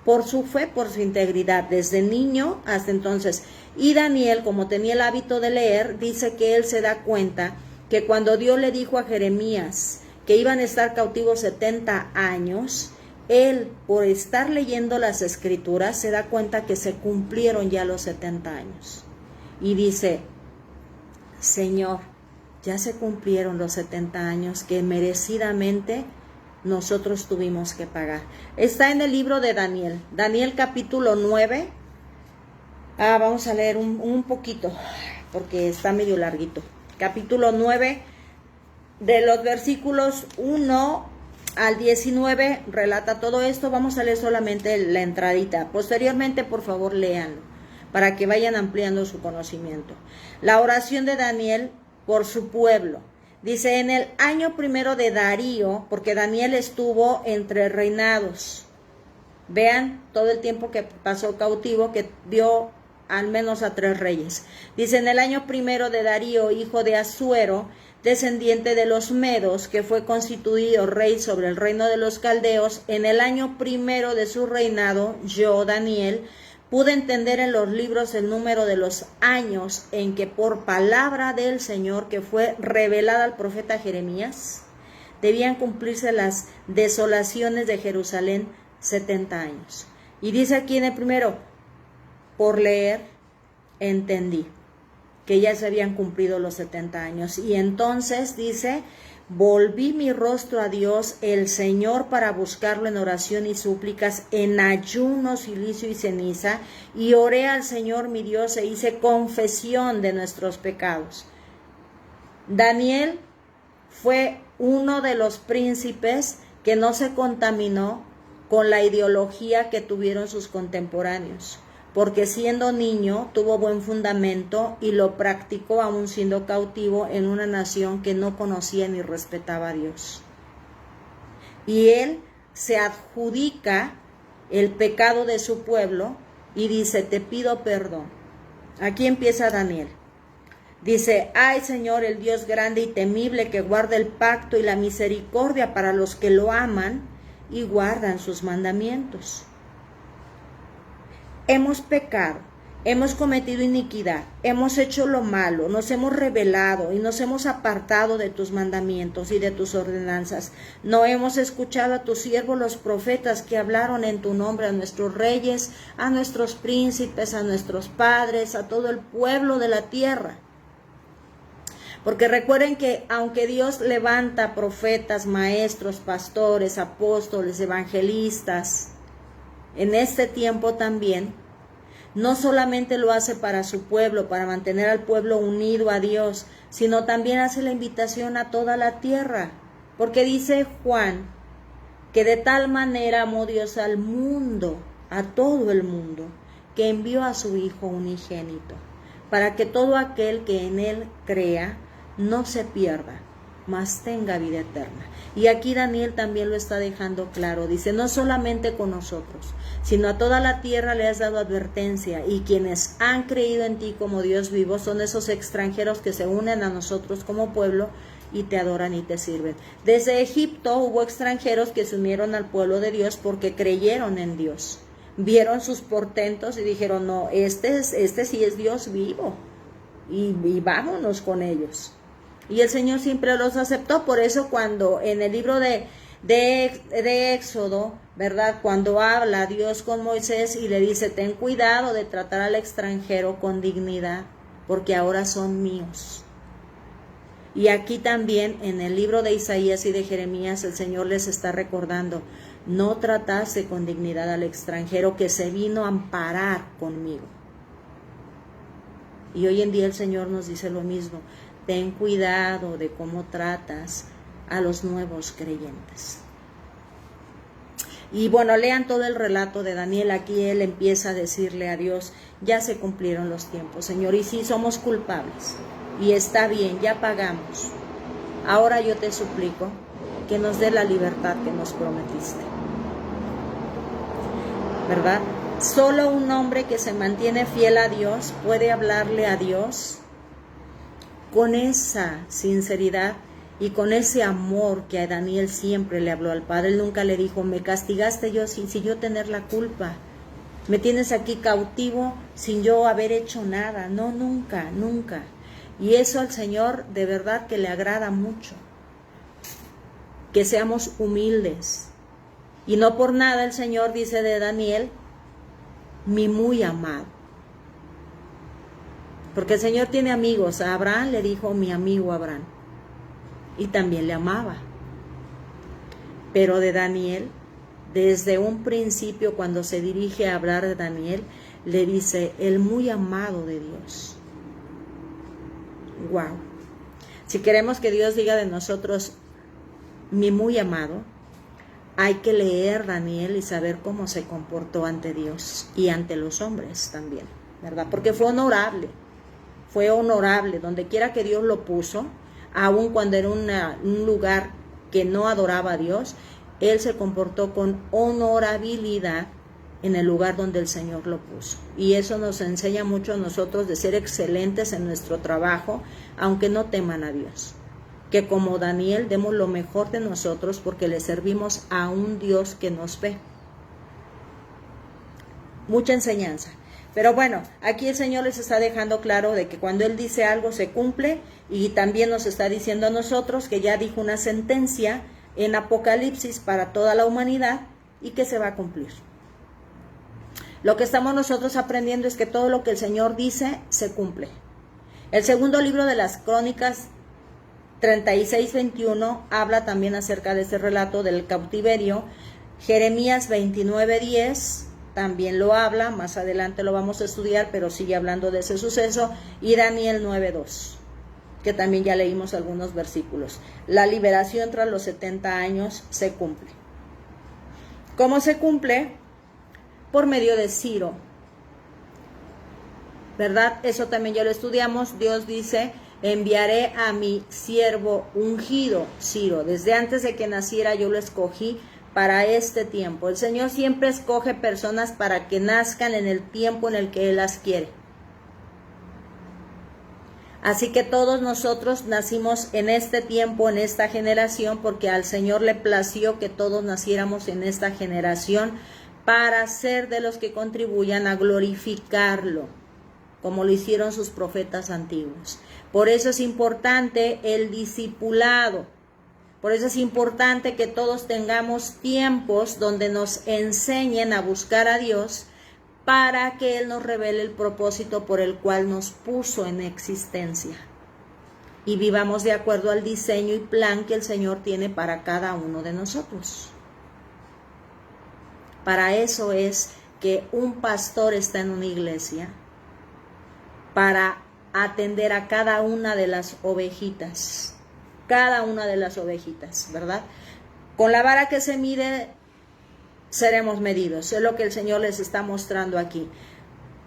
Por su fe, por su integridad, desde niño hasta entonces. Y Daniel, como tenía el hábito de leer, dice que él se da cuenta que cuando Dios le dijo a Jeremías que iban a estar cautivos 70 años, él, por estar leyendo las escrituras, se da cuenta que se cumplieron ya los 70 años. Y dice, Señor, ya se cumplieron los 70 años que merecidamente nosotros tuvimos que pagar. Está en el libro de Daniel, Daniel capítulo 9. Vamos a leer un poquito, porque está medio larguito. Capítulo 9, de los versículos 1 al 19 relata todo esto. Vamos a leer solamente la entradita. Posteriormente, por favor, léanlo para que vayan ampliando su conocimiento. La oración de Daniel por su pueblo. Dice, en el año primero de Darío, porque Daniel estuvo entre reinados. Vean todo el tiempo que pasó cautivo, que vio al menos a 3 reyes. Dice, en el año primero de Darío, hijo de Asuero, descendiente de los Medos, que fue constituido rey sobre el reino de los caldeos, en el año primero de su reinado, yo, Daniel, pude entender en los libros el número de los años en que por palabra del Señor que fue revelada al profeta Jeremías, debían cumplirse las desolaciones de Jerusalén 70 años. Y dice aquí en el primero, por leer, entendí que ya se habían cumplido los 70 años. Y entonces dice, volví mi rostro a Dios, el Señor, para buscarlo en oración y súplicas, en ayuno, cilicio y ceniza, y oré al Señor mi Dios e hice confesión de nuestros pecados. Daniel fue uno de los príncipes que no se contaminó con la ideología que tuvieron sus contemporáneos, porque siendo niño tuvo buen fundamento y lo practicó aún siendo cautivo en una nación que no conocía ni respetaba a Dios. Y él se adjudica el pecado de su pueblo y dice, te pido perdón. Aquí empieza Daniel. Dice, ay Señor, el Dios grande y temible que guarda el pacto y la misericordia para los que lo aman y guardan sus mandamientos. Hemos pecado, hemos cometido iniquidad, hemos hecho lo malo, nos hemos rebelado y nos hemos apartado de tus mandamientos y de tus ordenanzas. No hemos escuchado a tus siervos los profetas que hablaron en tu nombre a nuestros reyes, a nuestros príncipes, a nuestros padres, a todo el pueblo de la tierra. Porque recuerden que aunque Dios levanta profetas, maestros, pastores, apóstoles, evangelistas, en este tiempo también, no solamente lo hace para su pueblo, para mantener al pueblo unido a Dios, sino también hace la invitación a toda la tierra. Porque dice Juan que de tal manera amó Dios al mundo, a todo el mundo, que envió a su Hijo unigénito, para que todo aquel que en Él crea no se pierda, mas tenga vida eterna. Y aquí Daniel también lo está dejando claro. Dice, no solamente con nosotros, sino a toda la tierra le has dado advertencia, y quienes han creído en ti como Dios vivo son esos extranjeros que se unen a nosotros como pueblo y te adoran y te sirven. Desde Egipto hubo extranjeros que se unieron al pueblo de Dios porque creyeron en Dios. Vieron sus portentos y dijeron, no, este sí es Dios vivo, y vámonos con ellos. Y el Señor siempre los aceptó. Por eso cuando en el libro de Éxodo, ¿verdad? Cuando habla Dios con Moisés y le dice, ten cuidado de tratar al extranjero con dignidad, porque ahora son míos. Y aquí también en el libro de Isaías y de Jeremías el Señor les está recordando, no tratase con dignidad al extranjero que se vino a amparar conmigo. Y hoy en día el Señor nos dice lo mismo. Ten cuidado de cómo tratas a los nuevos creyentes. Y bueno, lean todo el relato de Daniel. Aquí él empieza a decirle a Dios, ya se cumplieron los tiempos, Señor, y sí somos culpables. Y está bien, ya pagamos. Ahora yo te suplico que nos dé la libertad que nos prometiste. ¿Verdad? Solo un hombre que se mantiene fiel a Dios puede hablarle a Dios con esa sinceridad y con ese amor que a Daniel siempre le habló al Padre. Él nunca le dijo, me castigaste yo sin yo tener la culpa. Me tienes aquí cautivo sin yo haber hecho nada. No, nunca, nunca. Y eso al Señor de verdad que le agrada mucho. Que seamos humildes. Y no por nada el Señor dice de Daniel, mi muy amado. Porque el Señor tiene amigos. A Abraham le dijo, mi amigo Abraham. Y también le amaba. Pero de Daniel, desde un principio, cuando se dirige a hablar de Daniel, le dice, el muy amado de Dios. Wow. Si queremos que Dios diga de nosotros, mi muy amado, hay que leer Daniel y saber cómo se comportó ante Dios y ante los hombres también, ¿verdad? Porque fue honorable. Fue honorable, donde quiera que Dios lo puso, aun cuando era un lugar que no adoraba a Dios, él se comportó con honorabilidad en el lugar donde el Señor lo puso. Y eso nos enseña mucho a nosotros de ser excelentes en nuestro trabajo, aunque no teman a Dios. Que como Daniel demos lo mejor de nosotros porque le servimos a un Dios que nos ve. Mucha enseñanza. Pero bueno, aquí el Señor les está dejando claro de que cuando Él dice algo se cumple, y también nos está diciendo a nosotros que ya dijo una sentencia en Apocalipsis para toda la humanidad y que se va a cumplir. Lo que estamos nosotros aprendiendo es que todo lo que el Señor dice se cumple. El segundo libro de las Crónicas 36:21 habla también acerca de ese relato del cautiverio. Jeremías 29:10 también lo habla, más adelante lo vamos a estudiar, pero sigue hablando de ese suceso. Y Daniel 9:2, que también ya leímos algunos versículos. La liberación tras los 70 años se cumple. ¿Cómo se cumple? Por medio de Ciro, ¿verdad? Eso también ya lo estudiamos. Dios dice, enviaré a mi siervo ungido, Ciro. Desde antes de que naciera yo lo escogí para este tiempo. El Señor siempre escoge personas para que nazcan en el tiempo en el que Él las quiere. Así que todos nosotros nacimos en este tiempo, en esta generación, porque al Señor le plació que todos naciéramos en esta generación para ser de los que contribuyan a glorificarlo, como lo hicieron sus profetas antiguos. Por eso es importante el discipulado. Por eso es importante que todos tengamos tiempos donde nos enseñen a buscar a Dios, para que Él nos revele el propósito por el cual nos puso en existencia. Y vivamos de acuerdo al diseño y plan que el Señor tiene para cada uno de nosotros. Para eso es que un pastor está en una iglesia, para atender a cada una de las ovejitas. Cada una de las ovejitas, ¿verdad? Con la vara que se mide, seremos medidos. Es lo que el Señor les está mostrando aquí.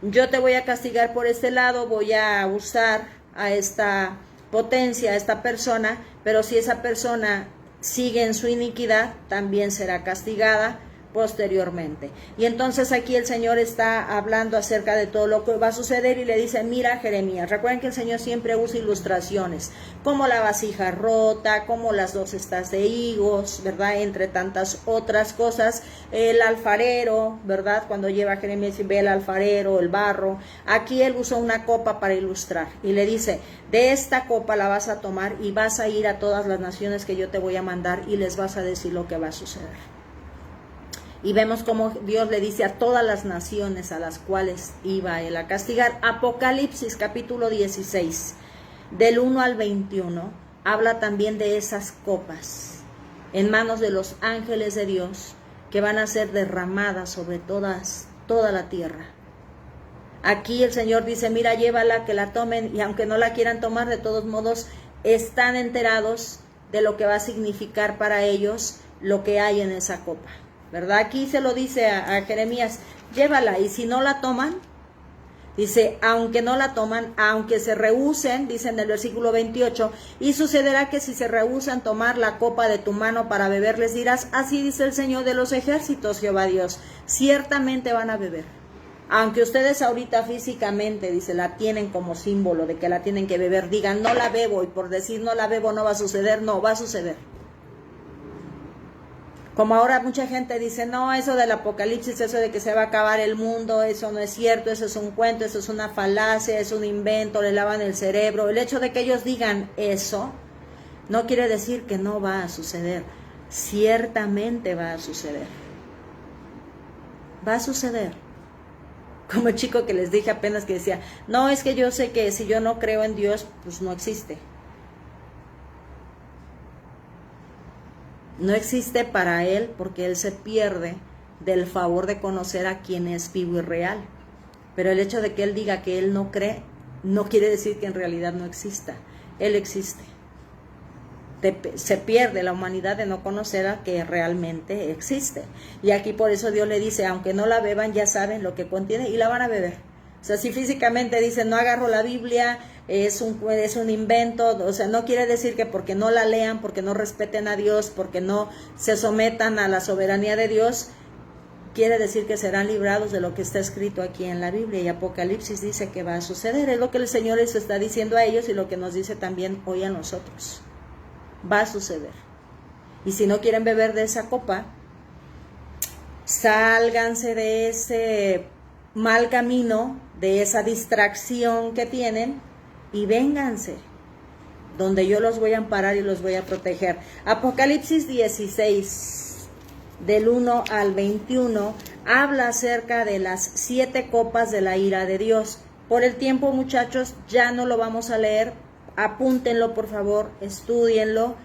Yo te voy a castigar por este lado, voy a usar a esta potencia, a esta persona, pero si esa persona sigue en su iniquidad, también será castigada posteriormente. Y entonces aquí el Señor está hablando acerca de todo lo que va a suceder y le dice, mira Jeremías, recuerden que el Señor siempre usa ilustraciones, como la vasija rota, como las 2 cestas de higos, ¿verdad? Entre tantas otras cosas, el alfarero, ¿verdad? Cuando lleva a Jeremías y ve el alfarero, el barro, aquí él usó una copa para ilustrar y le dice, de esta copa la vas a tomar y vas a ir a todas las naciones que yo te voy a mandar y les vas a decir lo que va a suceder. Y vemos cómo Dios le dice a todas las naciones a las cuales iba él a castigar. Apocalipsis capítulo 16, del 1 al 21, habla también de esas copas en manos de los ángeles de Dios que van a ser derramadas sobre toda la tierra. Aquí el Señor dice, mira, llévala, que la tomen, y aunque no la quieran tomar, de todos modos están enterados de lo que va a significar para ellos lo que hay en esa copa. ¿Verdad? Aquí se lo dice a Jeremías, llévala, y si no la toman, dice, aunque no la toman, aunque se rehúsen, dice en el versículo 28, y sucederá que si se rehúsan tomar la copa de tu mano para beber, les dirás, así dice el Señor de los ejércitos, Jehová Dios, ciertamente van a beber. Aunque ustedes ahorita físicamente, dice, la tienen como símbolo de que la tienen que beber, digan, no la bebo, y por decir no la bebo no va a suceder, no, va a suceder. Como ahora mucha gente dice, no, eso del apocalipsis, eso de que se va a acabar el mundo, eso no es cierto, eso es un cuento, eso es una falacia, es un invento, le lavan el cerebro. El hecho de que ellos digan eso, no quiere decir que no va a suceder. Ciertamente va a suceder. Va a suceder. Como el chico que les dije apenas que decía, no, es que yo sé que si yo no creo en Dios, pues no existe. No existe para él porque él se pierde del favor de conocer a quien es vivo y real. Pero el hecho de que él diga que él no cree, no quiere decir que en realidad no exista. Él existe. Se pierde la humanidad de no conocer a que realmente existe. Y aquí por eso Dios le dice, aunque no la beban, ya saben lo que contiene y la van a beber. O sea, si físicamente dicen, no agarro la Biblia, es un invento, o sea, no quiere decir que porque no la lean, porque no respeten a Dios, porque no se sometan a la soberanía de Dios, quiere decir que serán librados de lo que está escrito aquí en la Biblia. Y Apocalipsis dice que va a suceder. Es lo que el Señor les está diciendo a ellos y lo que nos dice también hoy a nosotros. Va a suceder. Y si no quieren beber de esa copa, sálganse de ese mal camino, de esa distracción que tienen, y vénganse, donde yo los voy a amparar y los voy a proteger. Apocalipsis 16, del 1 al 21, habla acerca de las 7 copas de la ira de Dios. Por el tiempo, muchachos, ya no lo vamos a leer, apúntenlo por favor, estúdienlo,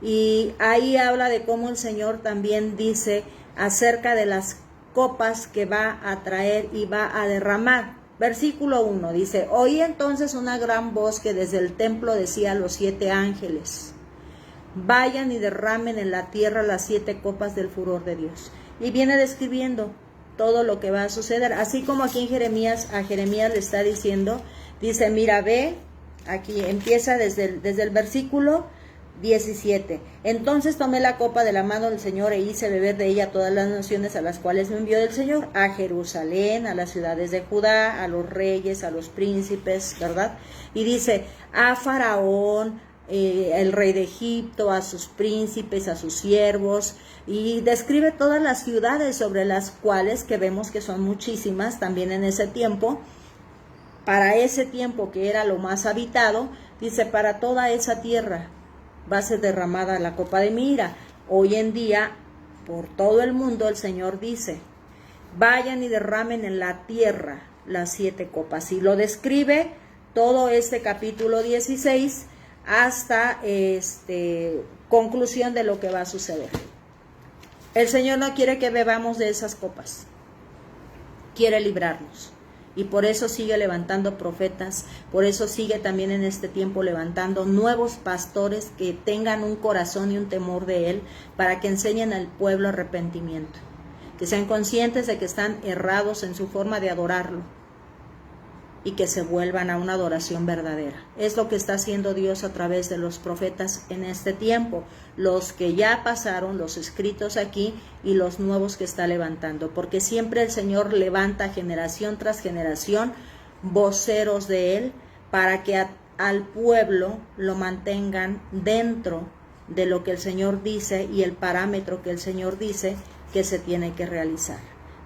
y ahí habla de cómo el Señor también dice acerca de las copas que va a traer y va a derramar. Versículo 1 dice, oí entonces una gran voz que desde el templo decía a los 7 ángeles, vayan y derramen en la tierra las 7 copas del furor de Dios. Y viene describiendo todo lo que va a suceder, así como aquí en Jeremías, a Jeremías le está diciendo, dice, mira, ve, aquí empieza desde el versículo 17. Entonces tomé la copa de la mano del Señor e hice beber de ella a todas las naciones a las cuales me envió del Señor, a Jerusalén, a las ciudades de Judá, a los reyes, a los príncipes, ¿verdad? Y dice, a Faraón, el rey de Egipto, a sus príncipes, a sus siervos, y describe todas las ciudades sobre las cuales, que vemos que son muchísimas también en ese tiempo, para ese tiempo que era lo más habitado, dice, para toda esa tierra va a ser derramada la copa de mi ira. Hoy en día, por todo el mundo, el Señor dice, vayan y derramen en la tierra las 7 copas. Y lo describe todo este capítulo 16 hasta conclusión de lo que va a suceder. El Señor no quiere que bebamos de esas copas, quiere librarnos. Y por eso sigue levantando profetas, por eso sigue también en este tiempo levantando nuevos pastores que tengan un corazón y un temor de Él, para que enseñen al pueblo arrepentimiento, que sean conscientes de que están errados en su forma de adorarlo y que se vuelvan a una adoración verdadera. Es lo que está haciendo Dios a través de los profetas en este tiempo, los que ya pasaron, los escritos aquí y los nuevos que está levantando, porque siempre el Señor levanta generación tras generación voceros de Él para que al pueblo lo mantengan dentro de lo que el Señor dice y el parámetro que el Señor dice que se tiene que realizar.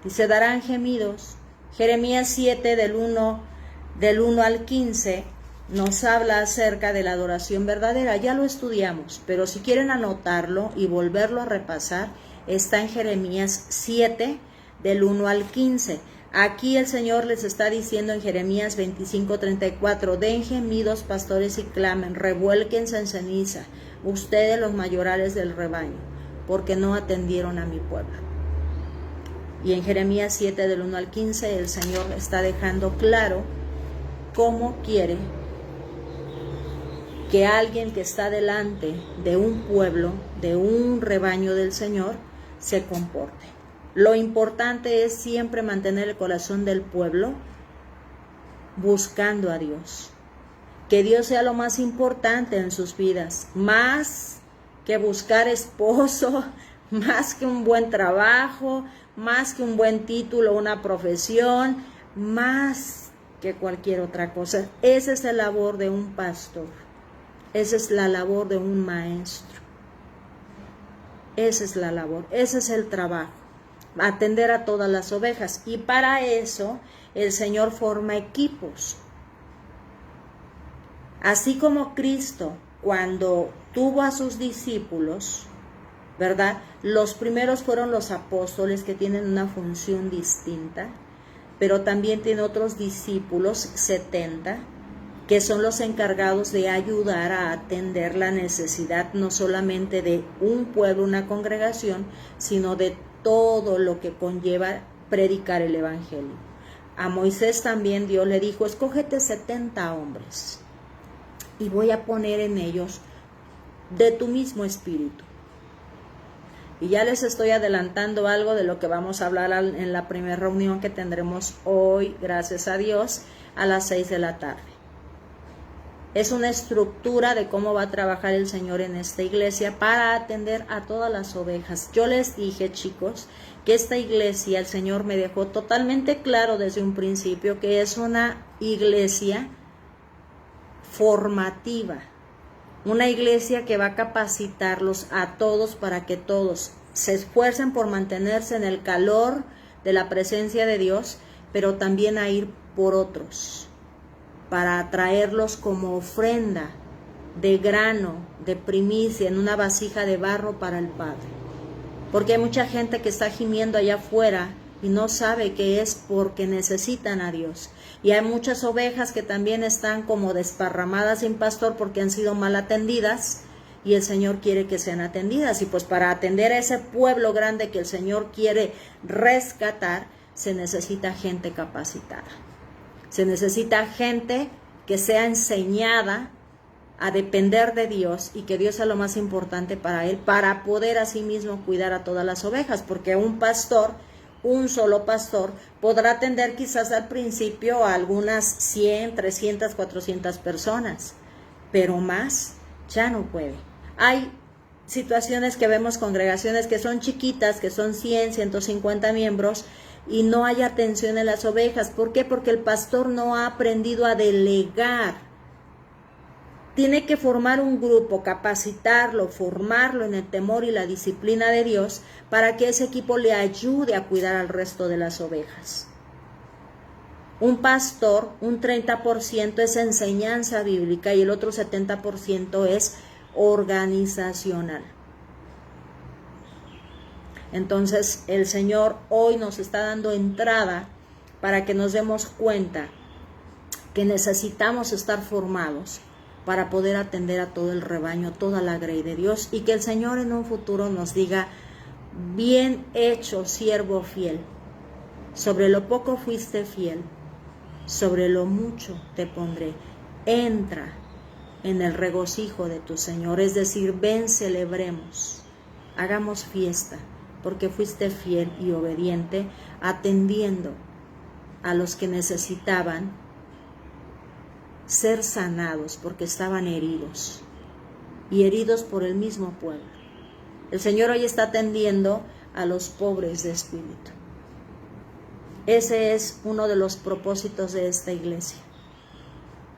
Dice, darán gemidos. Jeremías 7 del 1 al 15 nos habla acerca de la adoración verdadera. Ya lo estudiamos, pero si quieren anotarlo y volverlo a repasar, está en Jeremías 7 del 1 al 15. Aquí el Señor les está diciendo en Jeremías 25:34, den gemidos pastores y clamen, revuélquense en ceniza, ustedes los mayorales del rebaño, porque no atendieron a mi pueblo. Y en Jeremías 7 del 1 al 15 el Señor está dejando claro cómo quiere que alguien que está delante de un pueblo, de un rebaño del Señor, se comporte. Lo importante es siempre mantener el corazón del pueblo buscando a Dios. Que Dios sea lo más importante en sus vidas, más que buscar esposo, más que un buen trabajo, más que un buen título, una profesión, más que cualquier otra cosa. Esa es la labor de un pastor, esa es la labor de un maestro, esa es la labor, ese es el trabajo, atender a todas las ovejas. Y para eso el Señor forma equipos. Así como Cristo, cuando tuvo a sus discípulos, ¿verdad? Los primeros fueron los apóstoles, que tienen una función distinta, pero también tiene otros discípulos, 70, que son los encargados de ayudar a atender la necesidad no solamente de un pueblo, una congregación, sino de todo lo que conlleva predicar el evangelio. A Moisés también Dios le dijo, escógete 70 hombres y voy a poner en ellos de tu mismo espíritu. Y ya les estoy adelantando algo de lo que vamos a hablar en la primera reunión que tendremos hoy, gracias a Dios, a las 6 de la tarde. Es una estructura de cómo va a trabajar el Señor en esta iglesia para atender a todas las ovejas. Yo les dije, chicos, que esta iglesia el Señor me dejó totalmente claro desde un principio que es una iglesia formativa. Una iglesia que va a capacitarlos a todos para que todos se esfuercen por mantenerse en el calor de la presencia de Dios, pero también a ir por otros, para traerlos como ofrenda de grano, de primicia, en una vasija de barro para el Padre. Porque hay mucha gente que está gimiendo allá afuera y no sabe que es porque necesitan a Dios. Y hay muchas ovejas que también están como desparramadas sin pastor porque han sido mal atendidas y el Señor quiere que sean atendidas. Y pues para atender a ese pueblo grande que el Señor quiere rescatar, se necesita gente capacitada. Se necesita gente que sea enseñada a depender de Dios y que Dios sea lo más importante para él, para poder asimismo cuidar a todas las ovejas, porque un pastor, un solo pastor, podrá atender quizás al principio a algunas 100, 300, 400 personas, pero más ya no puede. Hay situaciones que vemos, congregaciones que son chiquitas, que son 100, 150 miembros, y no hay atención en las ovejas. ¿Por qué? Porque el pastor no ha aprendido a delegar. Tiene que formar un grupo, capacitarlo, formarlo en el temor y la disciplina de Dios para que ese equipo le ayude a cuidar al resto de las ovejas. Un pastor, un 30% es enseñanza bíblica y el otro 70% es organizacional. Entonces el Señor hoy nos está dando entrada para que nos demos cuenta que necesitamos estar formados para poder atender a todo el rebaño, toda la grey de Dios, y que el Señor en un futuro nos diga: bien hecho, siervo fiel, sobre lo poco fuiste fiel, sobre lo mucho te pondré, entra en el regocijo de tu Señor. Es decir, ven, celebremos, hagamos fiesta, porque fuiste fiel y obediente, atendiendo a los que necesitaban ser sanados porque estaban heridos, y heridos por el mismo pueblo. El Señor hoy está atendiendo a los pobres de espíritu. Ese es uno de los propósitos de esta iglesia.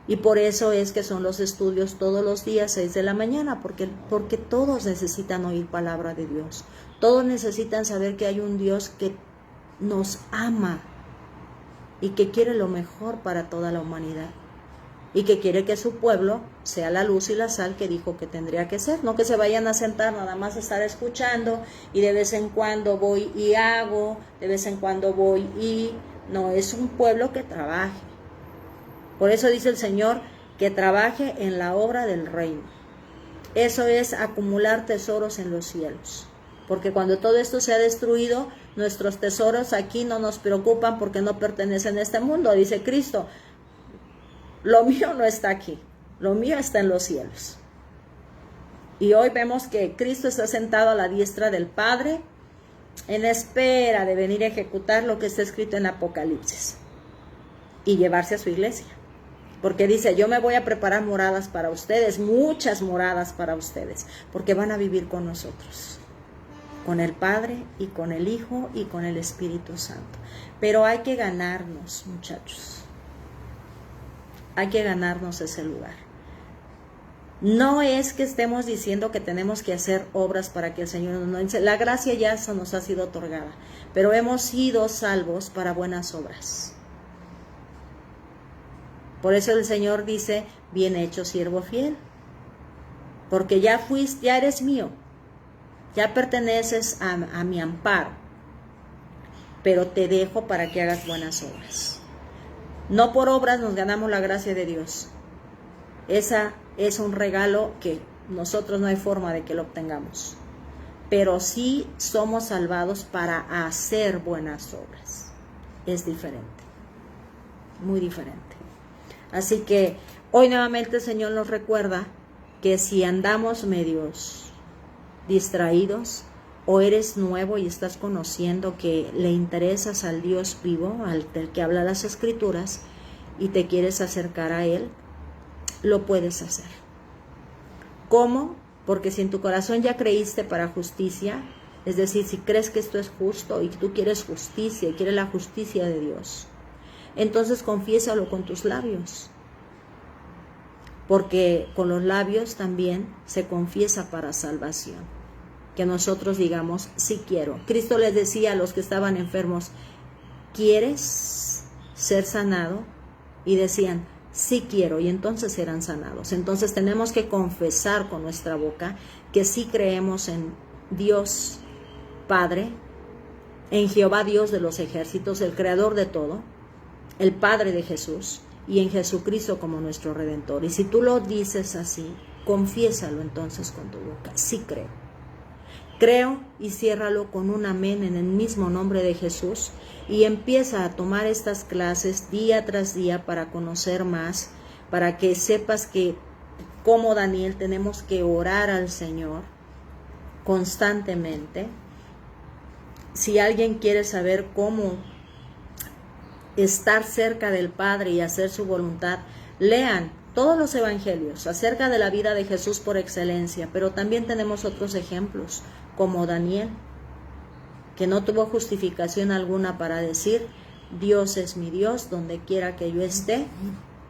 Y por eso es que son los estudios todos los días 6 de la mañana, porque todos necesitan oír palabra de Dios. Todos necesitan saber que hay un Dios que nos ama y que quiere lo mejor para toda la humanidad. Y que quiere que su pueblo sea la luz y la sal que dijo que tendría que ser. No que se vayan a sentar nada más a estar escuchando y de vez en cuando voy y hago, de vez en cuando voy y... No, es un pueblo que trabaje. Por eso dice el Señor que trabaje en la obra del reino. Eso es acumular tesoros en los cielos. Porque cuando todo esto se ha destruido, nuestros tesoros aquí no nos preocupan porque no pertenecen a este mundo. Dice Cristo: lo mío no está aquí, lo mío está en los cielos. Y hoy vemos que Cristo está sentado a la diestra del Padre en espera de venir a ejecutar lo que está escrito en Apocalipsis y llevarse a su iglesia. Porque dice: yo me voy a preparar moradas para ustedes, muchas moradas para ustedes, porque van a vivir con nosotros, con el Padre y con el Hijo y con el Espíritu Santo. Pero hay que ganarnos, muchachos. Hay que ganarnos ese lugar. No es que estemos diciendo que tenemos que hacer obras para que el Señor nos dice. La gracia ya se nos ha sido otorgada, pero hemos sido salvos para buenas obras. Por eso el Señor dice: bien hecho, siervo fiel, porque ya eres mío, ya perteneces a mi amparo, pero te dejo para que hagas buenas obras. No por obras nos ganamos la gracia de Dios. Esa es un regalo que nosotros no hay forma de que lo obtengamos. Pero sí somos salvados para hacer buenas obras. Es diferente. Muy diferente. Así que hoy nuevamente el Señor nos recuerda que si andamos medios distraídos, o eres nuevo y estás conociendo que le interesas al Dios vivo, al que habla las Escrituras, y te quieres acercar a Él, lo puedes hacer. ¿Cómo? Porque si en tu corazón ya creíste para justicia, es decir, si crees que esto es justo y tú quieres justicia y quieres la justicia de Dios, entonces confiésalo con tus labios. Porque con los labios también se confiesa para salvación. Que nosotros digamos: sí quiero. Cristo les decía a los que estaban enfermos: ¿quieres ser sanado? Y decían: sí quiero, y entonces serán sanados. Entonces tenemos que confesar con nuestra boca que sí creemos en Dios Padre, en Jehová Dios de los ejércitos, el creador de todo, el Padre de Jesús, y en Jesucristo como nuestro Redentor. Y si tú lo dices así, confiésalo entonces con tu boca: sí creo. Creo, y ciérralo con un amén en el mismo nombre de Jesús, y empieza a tomar estas clases día tras día para conocer más, para que sepas que como Daniel tenemos que orar al Señor constantemente. Si alguien quiere saber cómo estar cerca del Padre y hacer su voluntad, lean todos los evangelios acerca de la vida de Jesús por excelencia, pero también tenemos otros ejemplos, como Daniel, que no tuvo justificación alguna para decir, Dios es mi Dios, donde quiera que yo esté,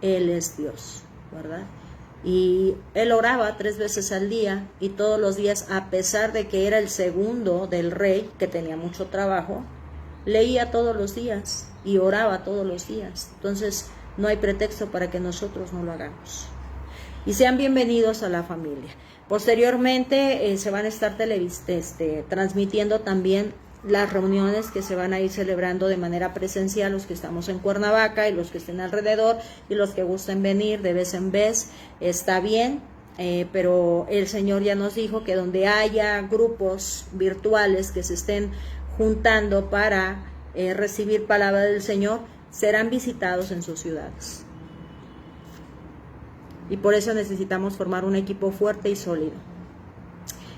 Él es Dios, ¿verdad? Y él oraba 3 veces al día y todos los días, a pesar de que era el segundo del rey, que tenía mucho trabajo, leía todos los días y oraba todos los días. Entonces no hay pretexto para que nosotros no lo hagamos. Y sean bienvenidos a la familia. Posteriormente se van a estar transmitiendo también las reuniones que se van a ir celebrando de manera presencial, los que estamos en Cuernavaca y los que estén alrededor y los que gusten venir de vez en vez, está bien, pero el Señor ya nos dijo que donde haya grupos virtuales que se estén juntando para recibir palabra del Señor, serán visitados en sus ciudades. Y por eso necesitamos formar un equipo fuerte y sólido.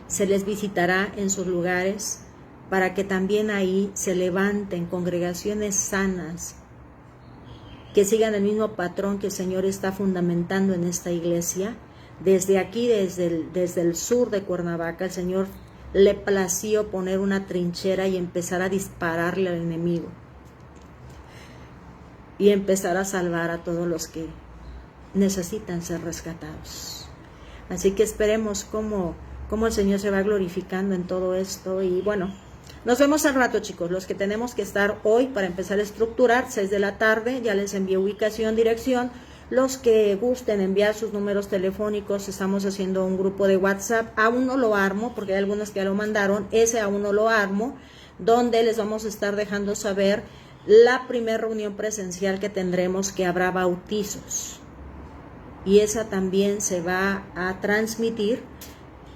Se les visitará en sus lugares, para que también ahí se levanten congregaciones sanas, que sigan el mismo patrón que el Señor está fundamentando en esta iglesia. Desde aquí, desde el sur de Cuernavaca, el Señor le plació poner una trinchera y empezar a dispararle al enemigo. Y empezar a salvar a todos los que necesitan ser rescatados. Así que esperemos cómo el Señor se va glorificando en todo esto. Y bueno, nos vemos al rato, chicos, los que tenemos que estar hoy para empezar a estructurar, 6 de la tarde, ya les envié ubicación, dirección. Los que gusten enviar sus números telefónicos, estamos haciendo un grupo de WhatsApp, aún no lo armo, porque hay algunos que ya lo mandaron, ese aún no lo armo, donde les vamos a estar dejando saber la primera reunión presencial que tendremos, que habrá bautizos. Y esa también se va a transmitir,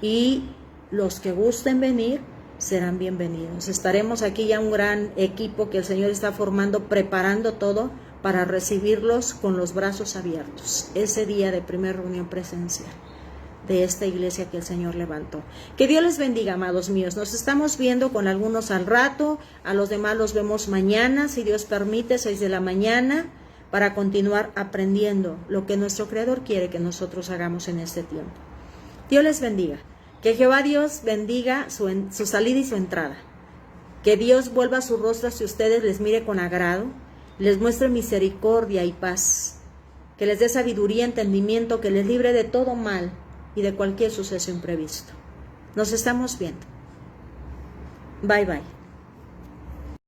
y los que gusten venir, serán bienvenidos. Estaremos aquí ya un gran equipo que el Señor está formando, preparando todo para recibirlos con los brazos abiertos, ese día de primera reunión presencial de esta iglesia que el Señor levantó. Que Dios les bendiga, amados míos. Nos estamos viendo con algunos al rato, a los demás los vemos mañana, si Dios permite, 6 de la mañana, para continuar aprendiendo lo que nuestro Creador quiere que nosotros hagamos en este tiempo. Dios les bendiga. Que Jehová Dios bendiga su salida y su entrada. Que Dios vuelva su rostro hacia ustedes, les mire con agrado, les muestre misericordia y paz. Que les dé sabiduría, entendimiento, que les libre de todo mal y de cualquier suceso imprevisto. Nos estamos viendo. Bye, bye.